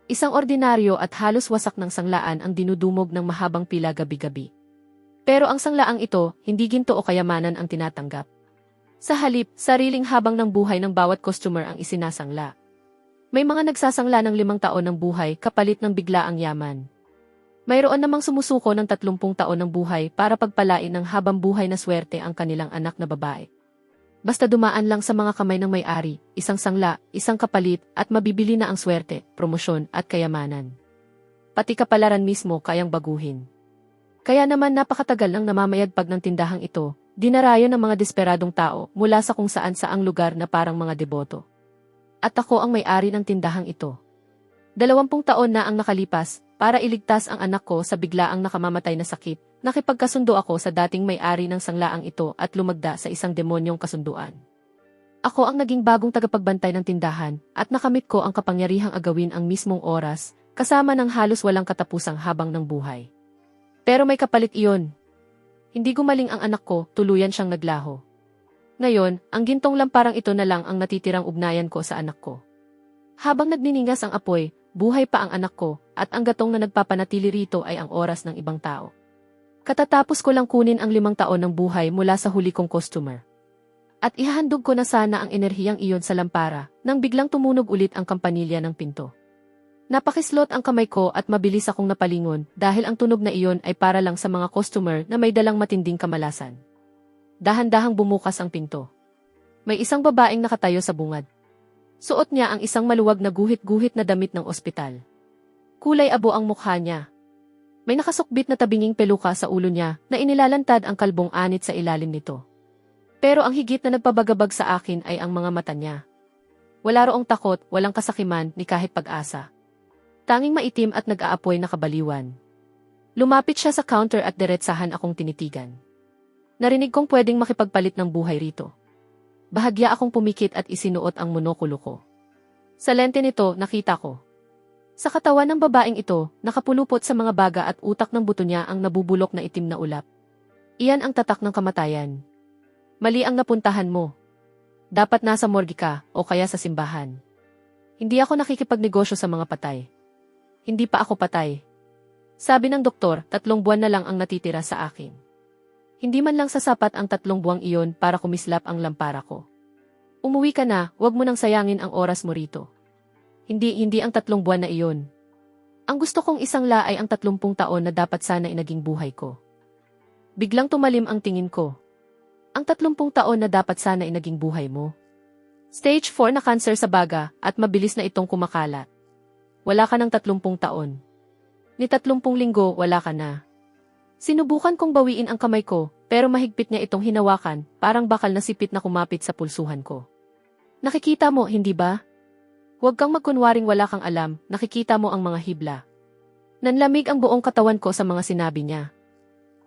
Isang ordinaryo at halos wasak ng sanglaan ang dinudumog ng mahabang pila gabi-gabi. Pero ang sanglaang ito, hindi ginto o kayamanan ang tinatanggap. Sa halip, sariling habang ng buhay ng bawat customer ang isinasangla. May mga nagsasangla ng 5 taon ng buhay kapalit ng biglaang yaman. Mayroon namang sumusuko ng 30 taon ng buhay para pagpalain ng habang buhay na swerte ang kanilang anak na babae. Basta dumaan lang sa mga kamay ng may-ari, isang sangla, isang kapalit, at mabibili na ang swerte, promosyon, at kayamanan. Pati kapalaran mismo kayang baguhin. Kaya naman napakatagal nang namamayagpag ng tindahang ito, dinarayo ng mga desperadong tao mula sa kung saan saang lugar na parang mga deboto. At ako ang may-ari ng tindahang ito. 20 taon na ang nakalipas, para iligtas ang anak ko sa biglaang nakamamatay na sakit, nakipagkasundo ako sa dating may-ari ng sanglaang ito at lumagda sa isang demonyong kasunduan. Ako ang naging bagong tagapagbantay ng tindahan at nakamit ko ang kapangyarihang agawin ang mismong oras, kasama ng halos walang katapusang habang ng buhay. Pero may kapalit iyon. Hindi gumaling ang anak ko, tuluyan siyang naglaho. Ngayon, ang gintong lamparang ito na lang ang natitirang ugnayan ko sa anak ko. Habang nagniningas ang apoy, buhay pa ang anak ko, at ang gatong na nagpapanatili rito ay ang oras ng ibang tao. Katatapos ko lang kunin ang 5 taon ng buhay mula sa huli kong customer. At ihahandog ko na sana ang enerhiyang iyon sa lampara, nang biglang tumunog ulit ang kampanilya ng pinto. Napakislot ang kamay ko at mabilis akong napalingon dahil ang tunog na iyon ay para lang sa mga customer na may dalang matinding kamalasan. Dahan-dahang bumukas ang pinto. May isang babaeng nakatayo sa bungad. Suot niya ang isang maluwag na guhit-guhit na damit ng ospital. Kulay abo ang mukha niya. May nakasukbit na tabinging peluka sa ulo niya na inilalantad ang kalbong anit sa ilalim nito. Pero ang higit na nagpabagabag sa akin ay ang mga mata niya. Wala roong takot, walang kasakiman, ni kahit pag-asa. Tanging maitim at nag-aapoy na kabaliwan. Lumapit siya sa counter at diretsahan akong tinitigan. Narinig kong pwedeng makipagpalit ng buhay rito. Bahagya akong pumikit at isinuot ang monokulo ko. Sa lente nito, nakita ko. Sa katawan ng babaeng ito, nakapulupot sa mga baga at utak ng buto niya ang nabubulok na itim na ulap. Iyan ang tatak ng kamatayan. Mali ang napuntahan mo. Dapat nasa morgue ka o kaya sa simbahan. Hindi ako nakikipagnegosyo sa mga patay. Hindi pa ako patay. Sabi ng doktor, 3 buwan na lang ang natitira sa akin. Hindi man lang sasapat ang 3 buwang iyon para kumislap ang lampara ko. Umuwi ka na, huwag mo nang sayangin ang oras mo rito. Hindi ang 3 buwan na iyon. Ang gusto kong isangla ay ang 30 taon na dapat sana inaging buhay ko. Biglang tumalim ang tingin ko. Ang 30 taon na dapat sana inaging buhay mo. Stage 4 na cancer sa baga at mabilis na itong kumakalat. Wala ka ng 30 taon. Ni 30 linggo, wala ka na. Sinubukan kong bawiin ang kamay ko, pero mahigpit niya itong hinawakan, parang bakal na sipit na kumapit sa pulsuhan ko. Nakikita mo, hindi ba? Huwag kang magkunwaring wala kang alam, nakikita mo ang mga hibla. Nanlamig ang buong katawan ko sa mga sinabi niya.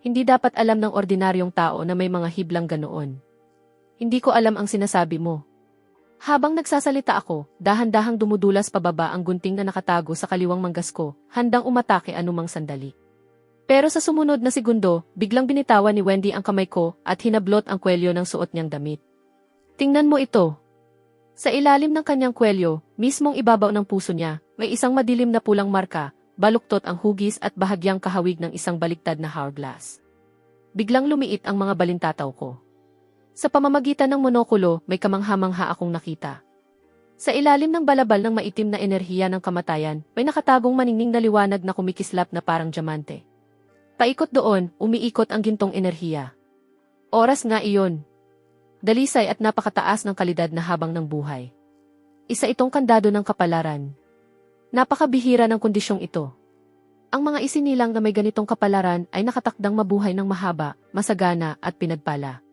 Hindi dapat alam ng ordinaryong tao na may mga hiblang ganoon. Hindi ko alam ang sinasabi mo. Habang nagsasalita ako, dahan-dahang dumudulas pababa ang gunting na nakatago sa kaliwang manggas ko, handang umatake anumang sandali. Pero sa sumunod na segundo, biglang binitawan ni Wendy ang kamay ko at hinablot ang kwelyo ng suot niyang damit. Tingnan mo ito. Sa ilalim ng kanyang kwelyo, mismong ibabaw ng puso niya, may isang madilim na pulang marka, baluktot ang hugis at bahagyang kahawig ng isang baliktad na hourglass. Biglang lumiit ang mga balintataw ko. Sa pamamagitan ng monokulo, may kamangha-mangha akong nakita. Sa ilalim ng balabal ng maitim na enerhiya ng kamatayan, may nakatagong maningning na liwanag na kumikislap na parang diamante. Paikot doon, umiikot ang gintong enerhiya. Oras nga iyon. Dalisay at napakataas ng kalidad na habang ng buhay. Isa itong kandado ng kapalaran. Napakabihira ng kondisyong ito. Ang mga isinilang na may ganitong kapalaran ay nakatakdang mabuhay ng mahaba, masagana at pinagpala.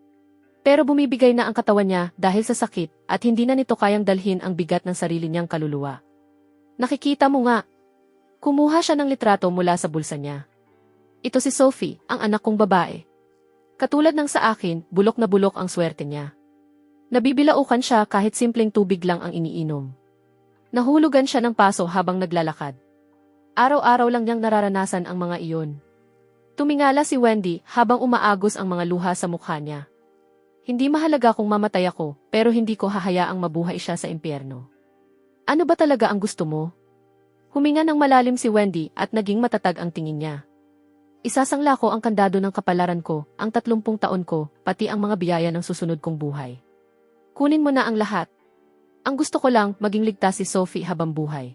Pero bumibigay na ang katawan niya dahil sa sakit at hindi na nito kayang dalhin ang bigat ng sarili niyang kaluluwa. Nakikita mo nga. Kumuha siya ng litrato mula sa bulsa niya. Ito si Sophie, ang anak kong babae. Katulad ng sa akin, bulok na bulok ang swerte niya. Nabibilaukan siya kahit simpleng tubig lang ang iniinom. Nahulugan siya ng paso habang naglalakad. Araw-araw lang niyang nararanasan ang mga iyon. Tumingala si Wendy habang umaagos ang mga luha sa mukha niya. Hindi mahalaga kung mamatay ako, pero hindi ko hahayaang mabuhay siya sa impyerno. Ano ba talaga ang gusto mo? Huminga ng malalim si Wendy at naging matatag ang tingin niya. Isasangla ko ang kandado ng kapalaran ko, ang 30 taon ko, pati ang mga biyaya ng susunod kong buhay. Kunin mo na ang lahat. Ang gusto ko lang, maging ligtas si Sophie habang buhay.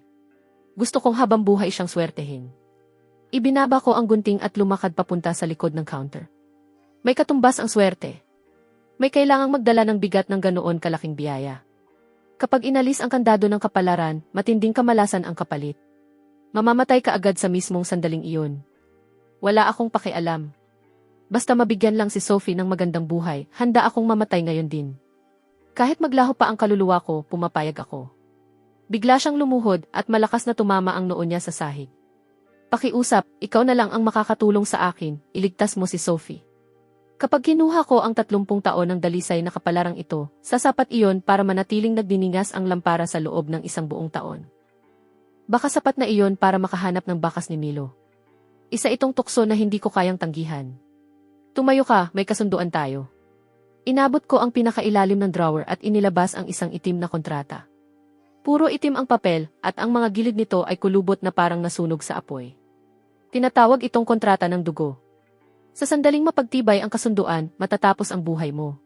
Gusto kong habang buhay siyang swertehin. Ibinaba ko ang gunting at lumakad papunta sa likod ng counter. May katumbas ang swerte. May kailangang magdala ng bigat ng ganoon kalaking biyaya. Kapag inalis ang kandado ng kapalaran, matinding kamalasan ang kapalit. Mamamatay ka agad sa mismong sandaling iyon. Wala akong pakialam. Basta mabigyan lang si Sophie ng magandang buhay, handa akong mamatay ngayon din. Kahit maglaho pa ang kaluluwa ko, pumapayag ako. Bigla siyang lumuhod at malakas na tumama ang noo niya sa sahig. Pakiusap, ikaw na lang ang makakatulong sa akin, iligtas mo si Sophie. Kapag kinuha ko ang 30 taon ng dalisay na kapalarang ito, sasapat iyon para manatiling nagdiningas ang lampara sa loob ng 1 buong taon. Baka sapat na iyon para makahanap ng bakas ni Milo. Isa itong tukso na hindi ko kayang tanggihan. Tumayo ka, may kasunduan tayo. Inabot ko ang pinakailalim ng drawer at inilabas ang isang itim na kontrata. Puro itim ang papel at ang mga gilid nito ay kulubot na parang nasunog sa apoy. Tinatawag itong kontrata ng dugo. Sa sandaling mapagtibay ang kasunduan, matatapos ang buhay mo.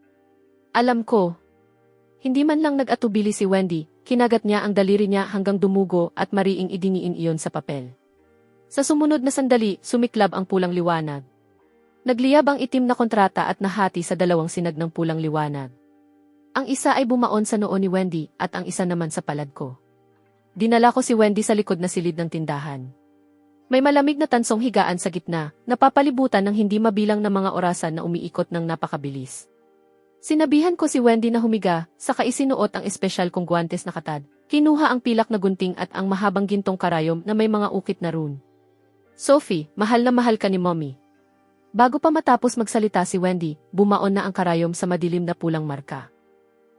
Alam ko. Hindi man lang nag-atubili si Wendy, kinagat niya ang daliri niya hanggang dumugo at mariing idiniin iyon sa papel. Sa sumunod na sandali, sumiklab ang pulang liwanag. Nagliyab ang itim na kontrata at nahati sa 2 sinag ng pulang liwanag. Ang isa ay bumaon sa noo ni Wendy at ang isa naman sa palad ko. Dinala ko si Wendy sa likod na silid ng tindahan. May malamig na tansong higaan sa gitna, napapalibutan ng hindi mabilang na mga orasan na umiikot ng napakabilis. Sinabihan ko si Wendy na humiga, saka isinuot ang espesyal kong guwantes na katad. Kinuha ang pilak na gunting at ang mahabang gintong karayom na may mga ukit na rune. Sophie, mahal na mahal ka ni Mommy. Bago pa matapos magsalita si Wendy, bumaon na ang karayom sa madilim na pulang marka.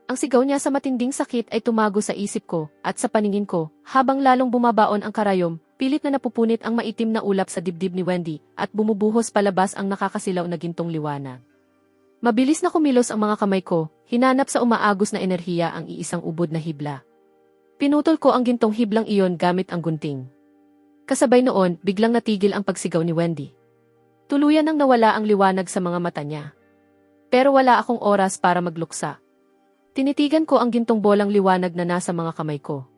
Ang sigaw niya sa matinding sakit ay tumago sa isip ko, at sa paningin ko, habang lalong bumabaon ang karayom, pilit na napupunit ang maitim na ulap sa dibdib ni Wendy, at bumubuhos palabas ang nakakasilaw na gintong liwanag. Mabilis na kumilos ang mga kamay ko, hinanap sa umaagos na enerhiya ang iisang ubod na hibla. Pinutol ko ang gintong hiblang iyon gamit ang gunting. Kasabay noon, biglang natigil ang pagsigaw ni Wendy. Tuluyan nang nawala ang liwanag sa mga mata niya. Pero wala akong oras para magluksa. Tinitigan ko ang gintong bolang liwanag na nasa mga kamay ko.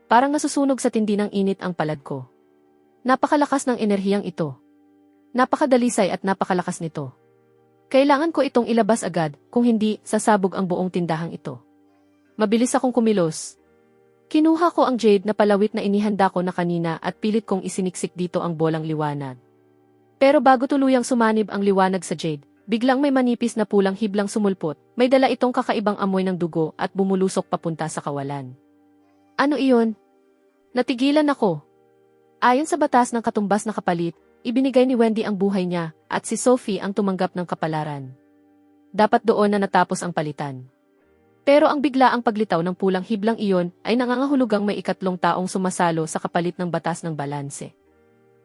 Parang nasusunog sa tindi ng init ang palad ko. Napakalakas ng enerhiyang ito. Napakadalisay at napakalakas nito. Kailangan ko itong ilabas agad, kung hindi, sasabog ang buong tindahang ito. Mabilis akong kumilos. Kinuha ko ang jade na palawit na inihanda ko na kanina at pilit kong isiniksik dito ang bolang liwanag. Pero bago tuluyang sumanib ang liwanag sa jade, biglang may manipis na pulang hiblang sumulpot, may dala itong kakaibang amoy ng dugo at bumulusok papunta sa kawalan. Ano iyon? Natigilan ako. Ayon sa batas ng katumbas na kapalit, ibinigay ni Wendy ang buhay niya, at si Sophie ang tumanggap ng kapalaran. Dapat doon na natapos ang palitan. Pero ang biglaang paglitaw ng pulang hiblang iyon ay nangangahulugang may 3 taong sumasalo sa kapalit ng batas ng balanse.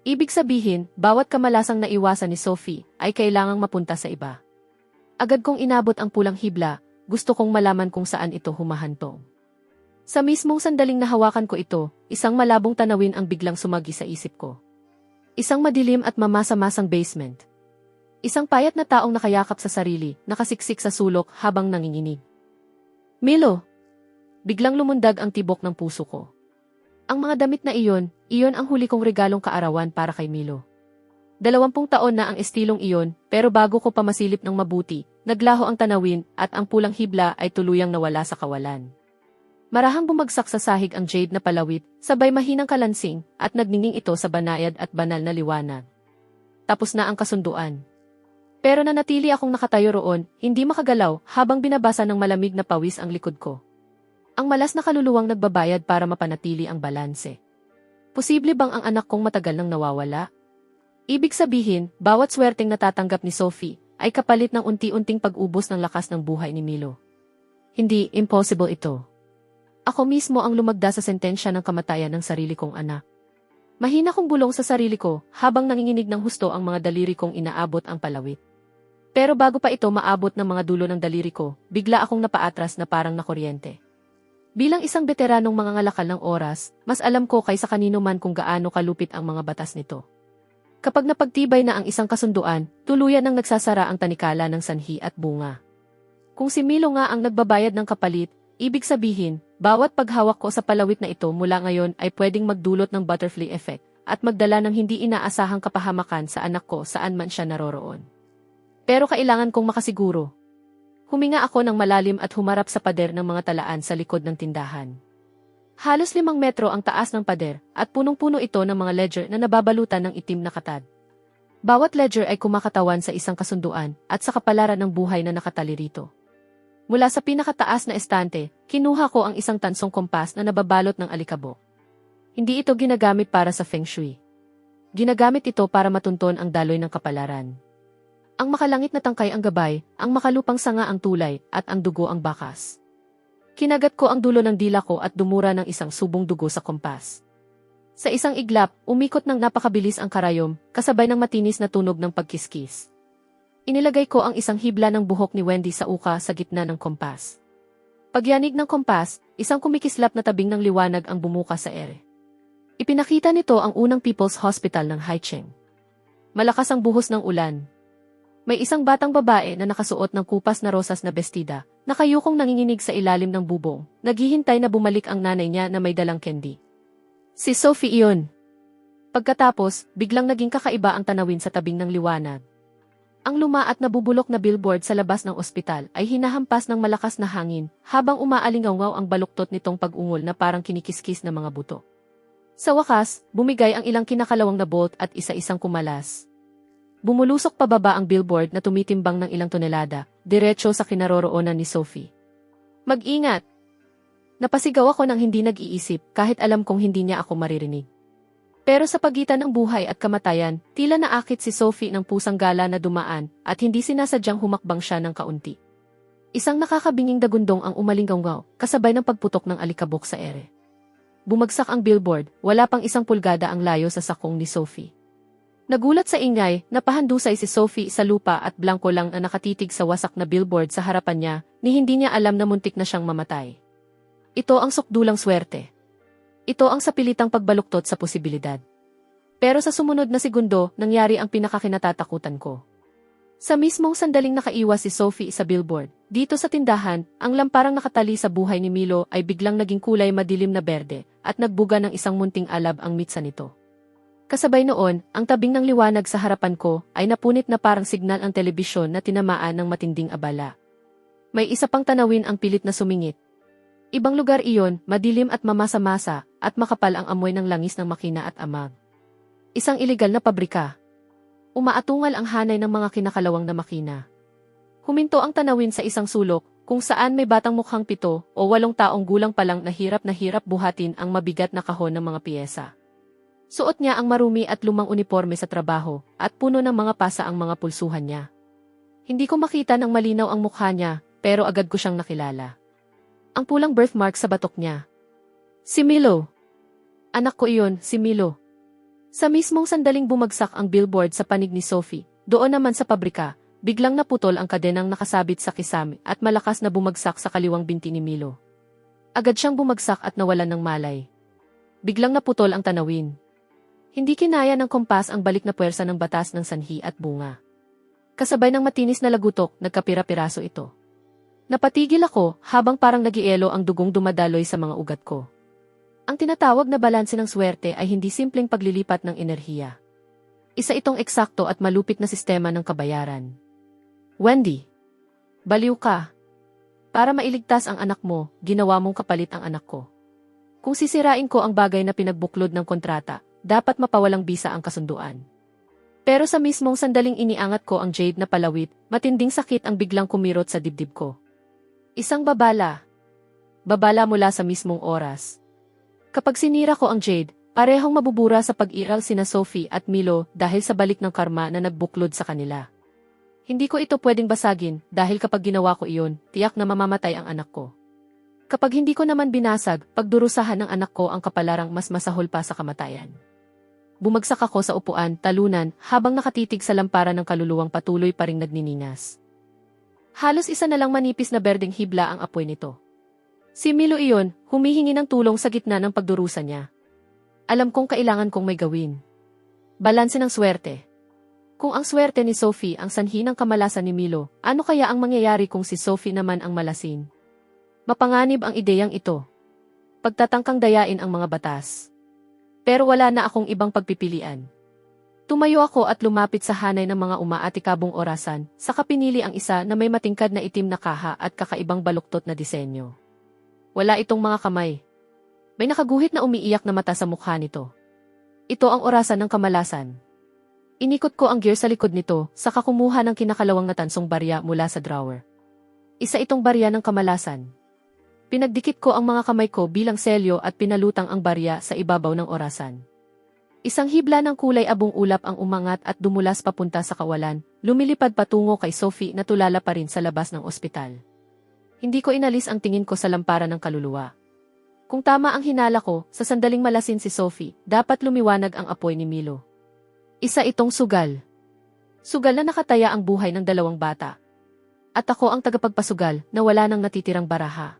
Ibig sabihin, bawat kamalasang naiwasan ni Sophie ay kailangang mapunta sa iba. Agad kong inabot ang pulang hibla, gusto kong malaman kung saan ito humahantong. Sa mismong sandaling nahawakan ko ito, isang malabong tanawin ang biglang sumagi sa isip ko. Isang madilim at mamasa-masang basement. Isang payat na taong nakayakap sa sarili, nakasiksik sa sulok habang nanginginig. Milo! Biglang lumundag ang tibok ng puso ko. Ang mga damit na iyon ang huli kong regalong kaarawan para kay Milo. 20 taon na ang estilong iyon, pero bago ko pa masilip ng mabuti, naglaho ang tanawin at ang pulang hibla ay tuluyang nawala sa kawalan. Marahang bumagsak sa sahig ang jade na palawit, sabay mahinang kalansing, at nagningning ito sa banayad at banal na liwanag. Tapos na ang kasunduan. Pero nanatili akong nakatayo roon, hindi makagalaw, habang binabasa ng malamig na pawis ang likod ko. Ang malas na kaluluwang nagbabayad para mapanatili ang balanse. Posible bang ang anak kong matagal nang nawawala? Ibig sabihin, bawat swerteng natatanggap ni Sophie ay kapalit ng unti-unting pag-ubos ng lakas ng buhay ni Milo. Hindi, impossible ito. Ako mismo ang lumagda sa sentensya ng kamatayan ng sarili kong anak. Mahina kong bulong sa sarili ko habang nanginginig ng husto ang mga daliri kong inaabot ang palawit. Pero bago pa ito maabot ng mga dulo ng daliri ko, bigla akong napaatras na parang nakuryente. Bilang isang veteranong mangangalakal ng oras, mas alam ko kaysa kanino man kung gaano kalupit ang mga batas nito. Kapag napagtibay na ang isang kasunduan, tuluyan nang nagsasara ang tanikala ng sanhi at bunga. Kung si Milo nga ang nagbabayad ng kapalit, ibig sabihin, bawat paghawak ko sa palawit na ito mula ngayon ay pwedeng magdulot ng butterfly effect at magdala ng hindi inaasahang kapahamakan sa anak ko saan man siya naroroon. Pero kailangan kong makasiguro. Huminga ako ng malalim at humarap sa pader ng mga talaan sa likod ng tindahan. Halos 5 metro ang taas ng pader at punong-puno ito ng mga ledger na nababalutan ng itim na katad. Bawat ledger ay kumakatawan sa isang kasunduan at sa kapalaran ng buhay na nakatali rito. Mula sa pinakataas na estante, kinuha ko ang isang tansong kompas na nababalot ng alikabok. Hindi ito ginagamit para sa feng shui. Ginagamit ito para matunton ang daloy ng kapalaran. Ang makalangit na tangkay ang gabay, ang makalupang sanga ang tulay, at ang dugo ang bakas. Kinagat ko ang dulo ng dila ko at dumura ng isang subong dugo sa kompas. Sa isang iglap, umikot ng napakabilis ang karayom, kasabay ng matinis na tunog ng pagkiskis. Inilagay ko ang isang hibla ng buhok ni Wendy sa uka sa gitna ng kompas. Pagyanig ng kompas, isang kumikislap na tabing ng liwanag ang bumuka sa ere. Ipinakita nito ang unang People's Hospital ng Haicheng. Malakas ang buhos ng ulan. May isang batang babae na nakasuot ng kupas na rosas na bestida, nakayukong nanginginig sa ilalim ng bubong, naghihintay na bumalik ang nanay niya na may dalang candy. Si Sophie iyon. Pagkatapos, biglang naging kakaiba ang tanawin sa tabing ng liwanag. Ang luma at nabubulok na billboard sa labas ng ospital ay hinahampas ng malakas na hangin, habang umaalingaw ang baluktot nitong pag-ungol na parang kinikiskis na mga buto. Sa wakas, bumigay ang ilang kinakalawang na bolt at isa-isang kumalas. Bumulusok pababa ang billboard na tumitimbang ng ilang tonelada, diretso sa kinaroroonan ni Sophie. Mag-ingat! Napasigaw ako nang hindi nag-iisip kahit alam kong hindi niya ako maririnig. Pero sa pagitan ng buhay at kamatayan, tila naakit si Sophie ng pusang gala na dumaan at hindi sinasadyang humakbang siya ng kaunti. Isang nakakabinging dagundong ang umalinggaw, kasabay ng pagputok ng alikabok sa ere. Bumagsak ang billboard, wala pang 1 pulgada ang layo sa sakong ni Sophie. Nagulat sa ingay, napahandusay si Sophie sa lupa at blanko lang na nakatitig sa wasak na billboard sa harapan niya, ni hindi niya alam na muntik na siyang mamatay. Ito ang sukdulang swerte. Ito ang sapilitang pagbaluktot sa posibilidad. Pero sa sumunod na segundo, nangyari ang pinakakinatatakutan ko. Sa mismong sandaling nakaiwas si Sophie sa billboard, dito sa tindahan, ang lamparang nakatali sa buhay ni Milo ay biglang naging kulay madilim na berde at nagbuga ng isang munting alab ang mitsa nito. Kasabay noon, ang tabing ng liwanag sa harapan ko ay napunit na parang signal ang telebisyon na tinamaan ng matinding abala. May isa pang tanawin ang pilit na sumingit. Ibang lugar iyon, madilim at mamasa-masa, at makapal ang amoy ng langis ng makina at amag. Isang ilegal na pabrika. Umaatungal ang hanay ng mga kinakalawang na makina. Huminto ang tanawin sa isang sulok, kung saan may batang mukhang 7 o 8 taong gulang pa lang na hirap buhatin ang mabigat na kahon ng mga piyesa. Suot niya ang marumi at lumang uniforme sa trabaho, at puno ng mga pasa ang mga pulsuhan niya. Hindi ko makita ng malinaw ang mukha niya, pero agad ko siyang nakilala. Ang pulang birthmark sa batok niya. Si Milo. Anak ko iyon, si Milo. Sa mismong sandaling bumagsak ang billboard sa panig ni Sophie, doon naman sa pabrika, biglang naputol ang kadenang nakasabit sa kisame at malakas na bumagsak sa kaliwang binti ni Milo. Agad siyang bumagsak at nawalan ng malay. Biglang naputol ang tanawin. Hindi kinaya ng kompas ang balik na puwersa ng batas ng sanhi at bunga. Kasabay ng matinis na lagutok, nagkapira-piraso ito. Napatigil ako habang parang nagielo ang dugong dumadaloy sa mga ugat ko. Ang tinatawag na balanse ng swerte ay hindi simpleng paglilipat ng enerhiya. Isa itong eksakto at malupit na sistema ng kabayaran. Wendy, baliw ka. Para mailigtas ang anak mo, ginawa mong kapalit ang anak ko. Kung sisirain ko ang bagay na pinagbuklod ng kontrata, dapat mapawalang bisa ang kasunduan. Pero sa mismong sandaling iniangat ko ang jade na palawit, matinding sakit ang biglang kumirot sa dibdib ko. Isang babala. Babala mula sa mismong oras. Kapag sinira ko ang jade, parehong mabubura sa pag-iral sina Sophie at Milo dahil sa balik ng karma na nagbuklod sa kanila. Hindi ko ito pwedeng basagin dahil kapag ginawa ko iyon, tiyak na mamamatay ang anak ko. Kapag hindi ko naman binasag, pagdurusahan ng anak ko ang kapalarang mas masahol pa sa kamatayan. Bumagsak ako sa upuan, talunan, habang nakatitig sa lamparan ng kaluluwang patuloy pa ring nagniningas. Halos isa na lang manipis na berdeng hibla ang apoy nito. Si Milo iyon, humihingi ng tulong sa gitna ng pagdurusa niya. Alam kong kailangan kong may gawin. Balanse ng swerte. Kung ang swerte ni Sophie ang sanhi ng kamalasan ni Milo, ano kaya ang mangyayari kung si Sophie naman ang malasin? Mapanganib ang ideyang ito. Pagtatangkang dayain ang mga batas. Pero wala na akong ibang pagpipilian. Tumayo ako at lumapit sa hanay ng mga umaatikabong orasan, saka pinili ang isa na may matingkad na itim na kaha at kakaibang baluktot na disenyo. Wala itong mga kamay. May nakaguhit na umiiyak na mata sa mukha nito. Ito ang orasan ng kamalasan. Inikot ko ang gear sa likod nito, saka kumuha ng kinakalawang na tansong barya mula sa drawer. Isa itong barya ng kamalasan. Pinagdikit ko ang mga kamay ko bilang selyo at pinalutang ang barya sa ibabaw ng orasan. Isang hibla ng kulay abong ulap ang umangat at dumulas papunta sa kawalan, lumilipad patungo kay Sophie na tulala pa rin sa labas ng ospital. Hindi ko inalis ang tingin ko sa lampara ng kaluluwa. Kung tama ang hinala ko, sa sandaling malasin si Sophie, dapat lumiwanag ang apoy ni Milo. Isa itong sugal. Sugal na nakataya ang buhay ng dalawang bata. At ako ang tagapagpasugal na wala nang natitirang baraha.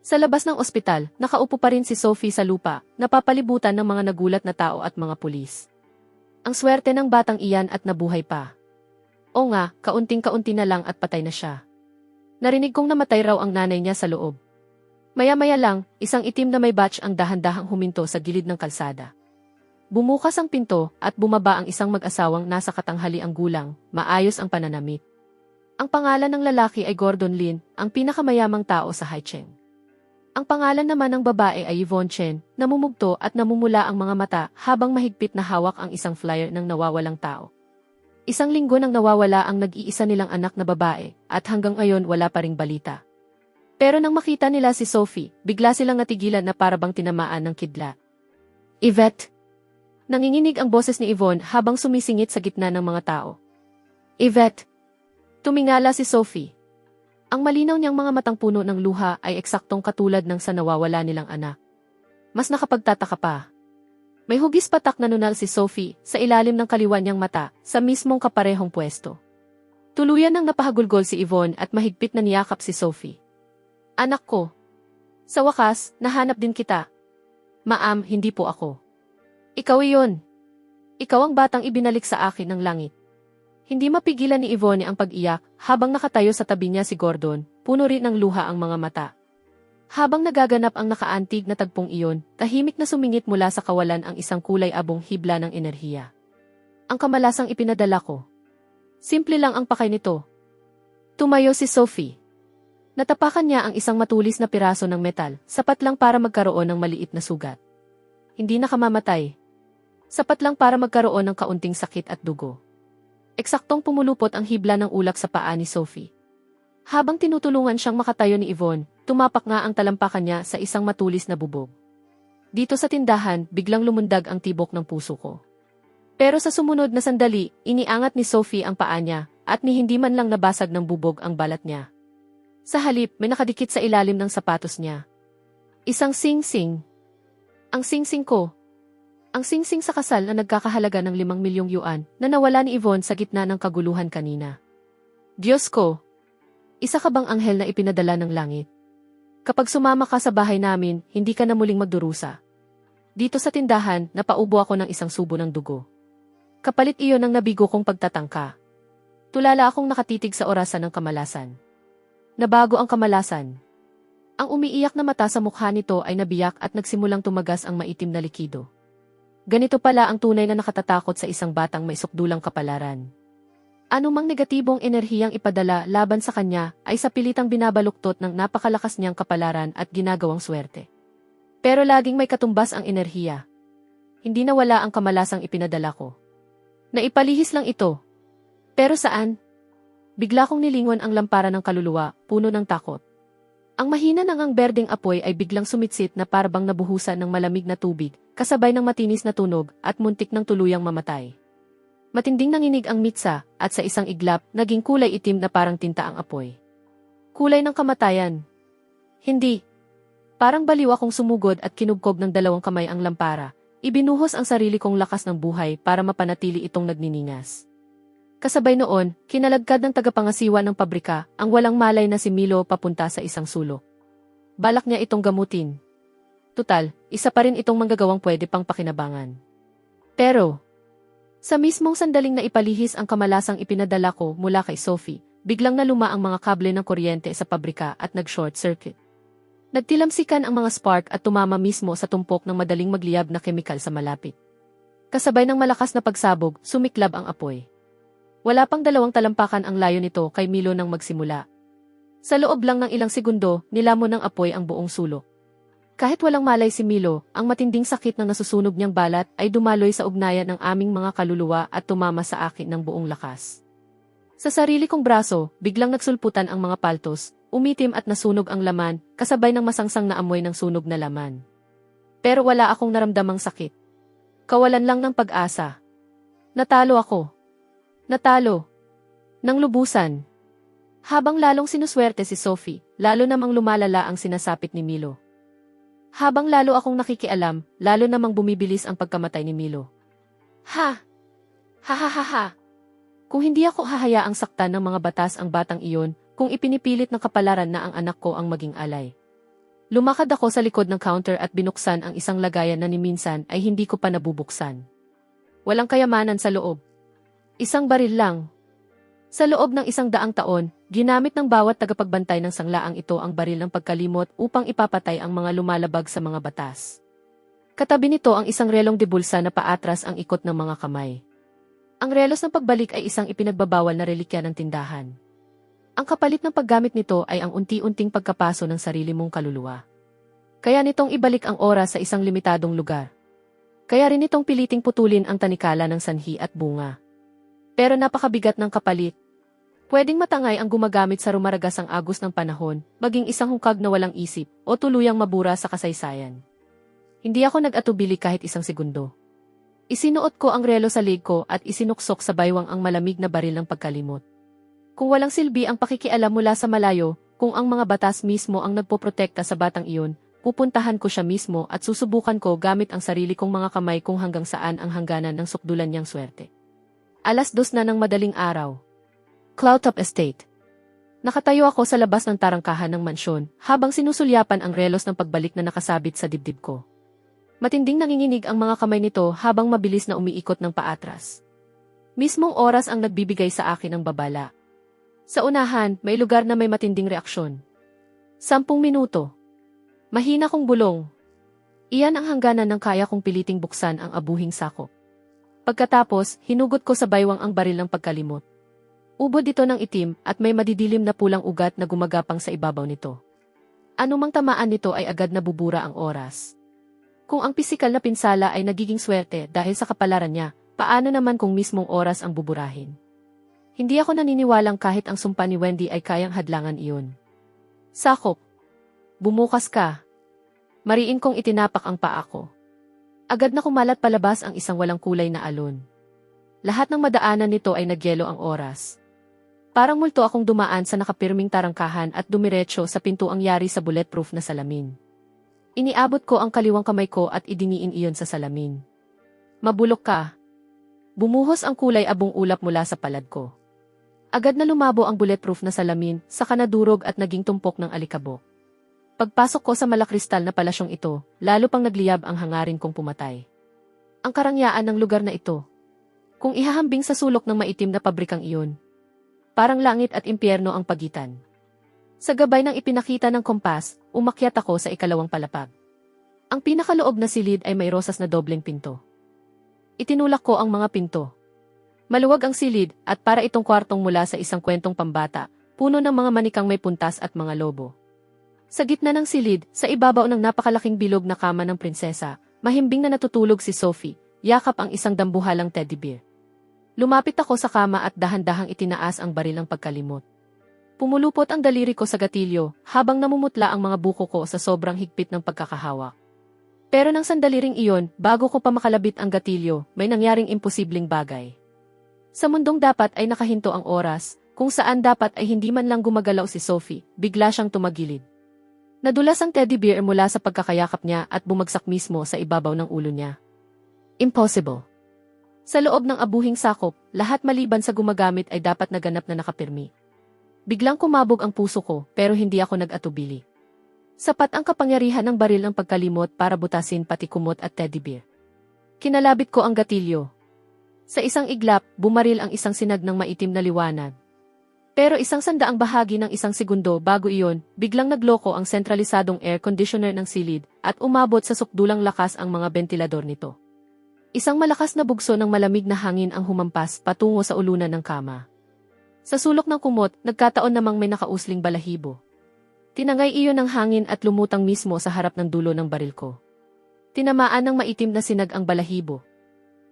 Sa labas ng ospital, nakaupo pa rin si Sophie sa lupa, napapalibutan ng mga nagulat na tao at mga pulis. Ang swerte ng batang iyan at nabuhay pa. O nga, kaunting-kaunti na lang at patay na siya. Narinig kong namatay raw ang nanay niya sa loob. Maya-maya lang, isang itim na may batch ang dahan-dahang huminto sa gilid ng kalsada. Bumukas ang pinto at bumaba ang isang mag-asawang nasa katanghali ang gulang, maayos ang pananamit. Ang pangalan ng lalaki ay Gordon Lin, ang pinakamayamang tao sa Haicheng. Ang pangalan naman ng babae ay Yvonne Chen, namumugto at namumula ang mga mata habang mahigpit na hawak ang isang flyer ng nawawalang tao. Isang linggo nang nawawala ang nag-iisa nilang anak na babae at hanggang ngayon wala pa ring balita. Pero nang makita nila si Sophie, bigla silang natigilan na parabang tinamaan ng kidlat. Yvette! Nanginginig ang boses ni Yvonne habang sumisingit sa gitna ng mga tao. Yvette! Tumingala si Sophie. Ang malinaw niyang mga matang puno ng luha ay eksaktong katulad ng sa nawawala nilang anak. Mas nakapagtataka pa. May hugis patak na nunal si Sophie sa ilalim ng kaliwa niyang mata sa mismong kaparehong pwesto. Tuluyan nang napahagulgol si Yvonne at mahigpit na niyakap si Sophie. Anak ko. Sa wakas, nahanap din kita. Ma'am, hindi po ako. Ikaw iyon. Ikaw ang batang ibinalik sa akin ng langit. Hindi mapigilan ni Yvonne ang pag-iyak habang nakatayo sa tabi niya si Gordon, puno rin ng luha ang mga mata. Habang nagaganap ang nakaantig na tagpong iyon, tahimik na sumingit mula sa kawalan ang isang kulay abong hibla ng enerhiya. Ang kamalasang ipinadala ko. Simple lang ang pakay nito. Tumayo si Sophie. Natapakan niya ang isang matulis na piraso ng metal, sapat lang para magkaroon ng maliit na sugat. Hindi nakamamatay. Sapat lang para magkaroon ng kaunting sakit at dugo. Eksaktong pumulupot ang hibla ng ulap sa paa ni Sophie. Habang tinutulungan siyang makatayo ni Yvonne, tumapak nga ang talampakan niya sa isang matulis na bubog. Dito sa tindahan, biglang lumundag ang tibok ng puso ko. Pero sa sumunod na sandali, iniangat ni Sophie ang paa niya, at ni hindi man lang nabasag ng bubog ang balat niya. Sa halip, may nakadikit sa ilalim ng sapatos niya. Isang sing-sing. Ang sing-sing ko. Ang sing-sing sa kasal na nagkakahalaga ng 5 milyong yuan na nawala ni Yvonne sa gitna ng kaguluhan kanina. Diyos ko! Isa ka bang anghel na ipinadala ng langit? Kapag sumama ka sa bahay namin, hindi ka na muling magdurusa. Dito sa tindahan, napaubo ako ng isang subo ng dugo. Kapalit iyon ng nabigo kong pagtatangka. Tulala akong nakatitig sa orasan ng kamalasan. Nabago ang kamalasan. Ang umiiyak na mata sa mukha nito ay nabiyak at nagsimulang tumagas ang maitim na likido. Ganito pala ang tunay na nakatatakot sa isang batang may sukdulang kapalaran. Anumang negatibong enerhiyang ipadala laban sa kanya ay sa pilitang binabaluktot ng napakalakas niyang kapalaran at ginagawang swerte. Pero laging may katumbas ang enerhiya. Hindi nawala ang kamalasang ipinadala ko. Naipalihis lang ito. Pero saan? Bigla kong nilingon ang lampara ng kaluluwa, puno ng takot. Ang mahina ng ang berdeng apoy ay biglang sumitsit na parabang nabuhusan ng malamig na tubig, kasabay ng matinis na tunog at muntik ng tuluyang mamatay. Matinding nanginig ang mitsa at sa isang iglap, naging kulay itim na parang tinta ang apoy. Kulay ng kamatayan. Hindi. Parang baliw akong sumugod at kinubkob ng 2 kamay ang lampara. Ibinuhos ang sarili kong lakas ng buhay para mapanatili itong nagniningas. Kasabay noon, kinalagkad ng tagapangasiwa ng pabrika ang walang malay na si Milo papunta sa isang sulok. balak niya itong gamutin. Tutal, isa pa rin itong manggagawang pwede pang pakinabangan. Pero, sa mismong sandaling na ipalihis ang kamalasang ipinadala ko mula kay Sophie, biglang naluma ang mga kable ng kuryente sa pabrika at nag-short circuit. Nagtilamsikan ang mga spark at tumama mismo sa tumpok ng madaling magliyab na kemikal sa malapit. Kasabay ng malakas na pagsabog, sumiklab ang apoy. Wala pang 2 talampakan ang layo nito kay Milo nang magsimula. Sa loob lang ng ilang segundo, nilamon ng apoy ang buong sulok. Kahit walang malay si Milo, ang matinding sakit ng nasusunog niyang balat ay dumaloy sa ugnayan ng aming mga kaluluwa at tumama sa akin ng buong lakas. Sa sarili kong braso, biglang nagsulputan ang mga paltos, umitim at nasunog ang laman, kasabay ng masangsang na amoy ng sunog na laman. Pero wala akong naramdamang sakit. Kawalan lang ng pag-asa. Natalo ako. Natalo. Nang lubusan. Habang lalong sinuswerte si Sophie, lalo namang lumalala ang sinasapit ni Milo. Habang lalo akong nakikialam, lalo namang bumibilis ang pagkamatay ni Milo. Ha! Ha ha ha ha! Kung hindi ako hahayaang saktan ng mga batas ang batang iyon, kung ipinipilit ng kapalaran na ang anak ko ang maging alay. Lumakad ako sa likod ng counter at binuksan ang isang lagayan na ni minsan ay hindi ko pa nabubuksan. Walang kayamanan sa loob. Isang baril lang. Sa loob ng 100 taon, ginamit ng bawat tagapagbantay ng sanglaang ito ang baril ng pagkalimot upang ipapatay ang mga lumalabag sa mga batas. Katabi nito ang isang relong de bulsa na paatras ang ikot ng mga kamay. Ang relos ng pagbalik ay isang ipinagbabawal na relikya ng tindahan. Ang kapalit ng paggamit nito ay ang unti-unting pagkapaso ng sarili mong kaluluwa. Kaya nitong ibalik ang oras sa isang limitadong lugar. Kaya rin itong piliting putulin ang tanikala ng sanhi at bunga. Pero napakabigat ng kapalit. Pwedeng matangay ang gumagamit sa rumaragasang agos ng panahon, maging isang hukag na walang isip, o tuluyang mabura sa kasaysayan. Hindi ako nag-atubili kahit isang segundo. Isinuot ko ang relo sa leg ko at isinuksok sa baywang ang malamig na baril ng pagkalimot. Kung walang silbi ang pakikialam mula sa malayo, kung ang mga batas mismo ang nagpoprotekta sa batang iyon, pupuntahan ko siya mismo at susubukan ko gamit ang sarili kong mga kamay kung hanggang saan ang hangganan ng sukdulan niyang swerte. 2:00 na ng madaling araw. Cloudtop Estate. Nakatayo ako sa labas ng tarangkahan ng mansyon, habang sinusulyapan ang relos ng pagbalik na nakasabit sa dibdib ko. Matinding nanginginig ang mga kamay nito habang mabilis na umiikot ng paatras. Mismong oras ang nagbibigay sa akin ng babala. Sa unahan, may lugar na may matinding reaksyon. 10 minuto. Mahina kong bulong. Iyan ang hangganan ng kaya kong piliting buksan ang abuhing sakop. Pagkatapos, hinugot ko sa baywang ang baril ng pagkalimot. Ubod ito ng itim at may madidilim na pulang ugat na gumagapang sa ibabaw nito. Anumang tamaan nito ay agad nabubura ang oras. Kung ang pisikal na pinsala ay nagiging swerte dahil sa kapalaran niya, paano naman kung mismong oras ang buburahin? Hindi ako naniniwalang kahit ang sumpa ni Wendy ay kayang hadlangan iyon. Sakop. Bumukas ka. Mariin kong itinapak ang paa ko. Agad na kumalat palabas ang isang walang kulay na alon. Lahat ng madaanan nito ay nagyelo ang oras. Parang multo akong dumaan sa nakapirming tarangkahan at dumiretso sa pintuang yari sa bulletproof na salamin. Iniabot ko ang kaliwang kamay ko at idiniin iyon sa salamin. Mabulok ka. Bumuhos ang kulay abong ulap mula sa palad ko. Agad na lumabo ang bulletproof na salamin, saka nadurog at naging tumpok ng alikabok. Pagpasok ko sa malakristal na palasyong ito, lalo pang nagliyab ang hangarin kong pumatay. Ang karangyaan ng lugar na ito. Kung ihahambing sa sulok ng maitim na pabrikang iyon, parang langit at impyerno ang pagitan. Sa gabay ng ipinakita ng kompas, umakyat ako sa ikalawang palapag. Ang pinakaloob na silid ay may rosas na dobleng pinto. Itinulak ko ang mga pinto. Maluwag ang silid at para itong kwartong mula sa isang kwentong pambata, puno ng mga manikang may puntas at mga lobo. Sa gitna ng silid, sa ibabaw ng napakalaking bilog na kama ng prinsesa, mahimbing na natutulog si Sophie, yakap ang isang dambuhalang teddy bear. Lumapit ako sa kama at dahan-dahang itinaas ang baril ng pagkalimot. Pumulupot ang daliri ko sa gatilyo, habang namumutla ang mga buko ko sa sobrang higpit ng pagkakahawak. Pero nang sandali ring iyon, bago ko pa makalabit ang gatilyo, may nangyaring imposibleng bagay. Sa mundong dapat ay nakahinto ang oras, kung saan dapat ay hindi man lang gumagalaw si Sophie, bigla siyang tumagilid. Nadulas ang teddy bear mula sa pagkakayakap niya at bumagsak mismo sa ibabaw ng ulo niya. Impossible. Sa loob ng abuhing sakop, lahat maliban sa gumagamit ay dapat naganap na nakapirmi. Biglang kumabog ang puso ko, pero hindi ako nag-atubili. Sapat ang kapangyarihan ng baril ng pagkalimot para butasin pati kumot at teddy bear. Kinalabit ko ang gatilyo. Sa isang iglap, bumaril ang isang sinag ng maitim na liwanag. Pero 100 bahagi ng 1 segundo bago iyon, biglang nagloko ang sentralisadong air conditioner ng silid at umabot sa sukdulang lakas ang mga bentilador nito. Isang malakas na bugso ng malamig na hangin ang humampas patungo sa ulunan ng kama. Sa sulok ng kumot, nagkataon namang may nakausling balahibo. Tinangay iyon ng hangin at lumutang mismo sa harap ng dulo ng baril ko. Tinamaan ng maitim na sinag ang balahibo.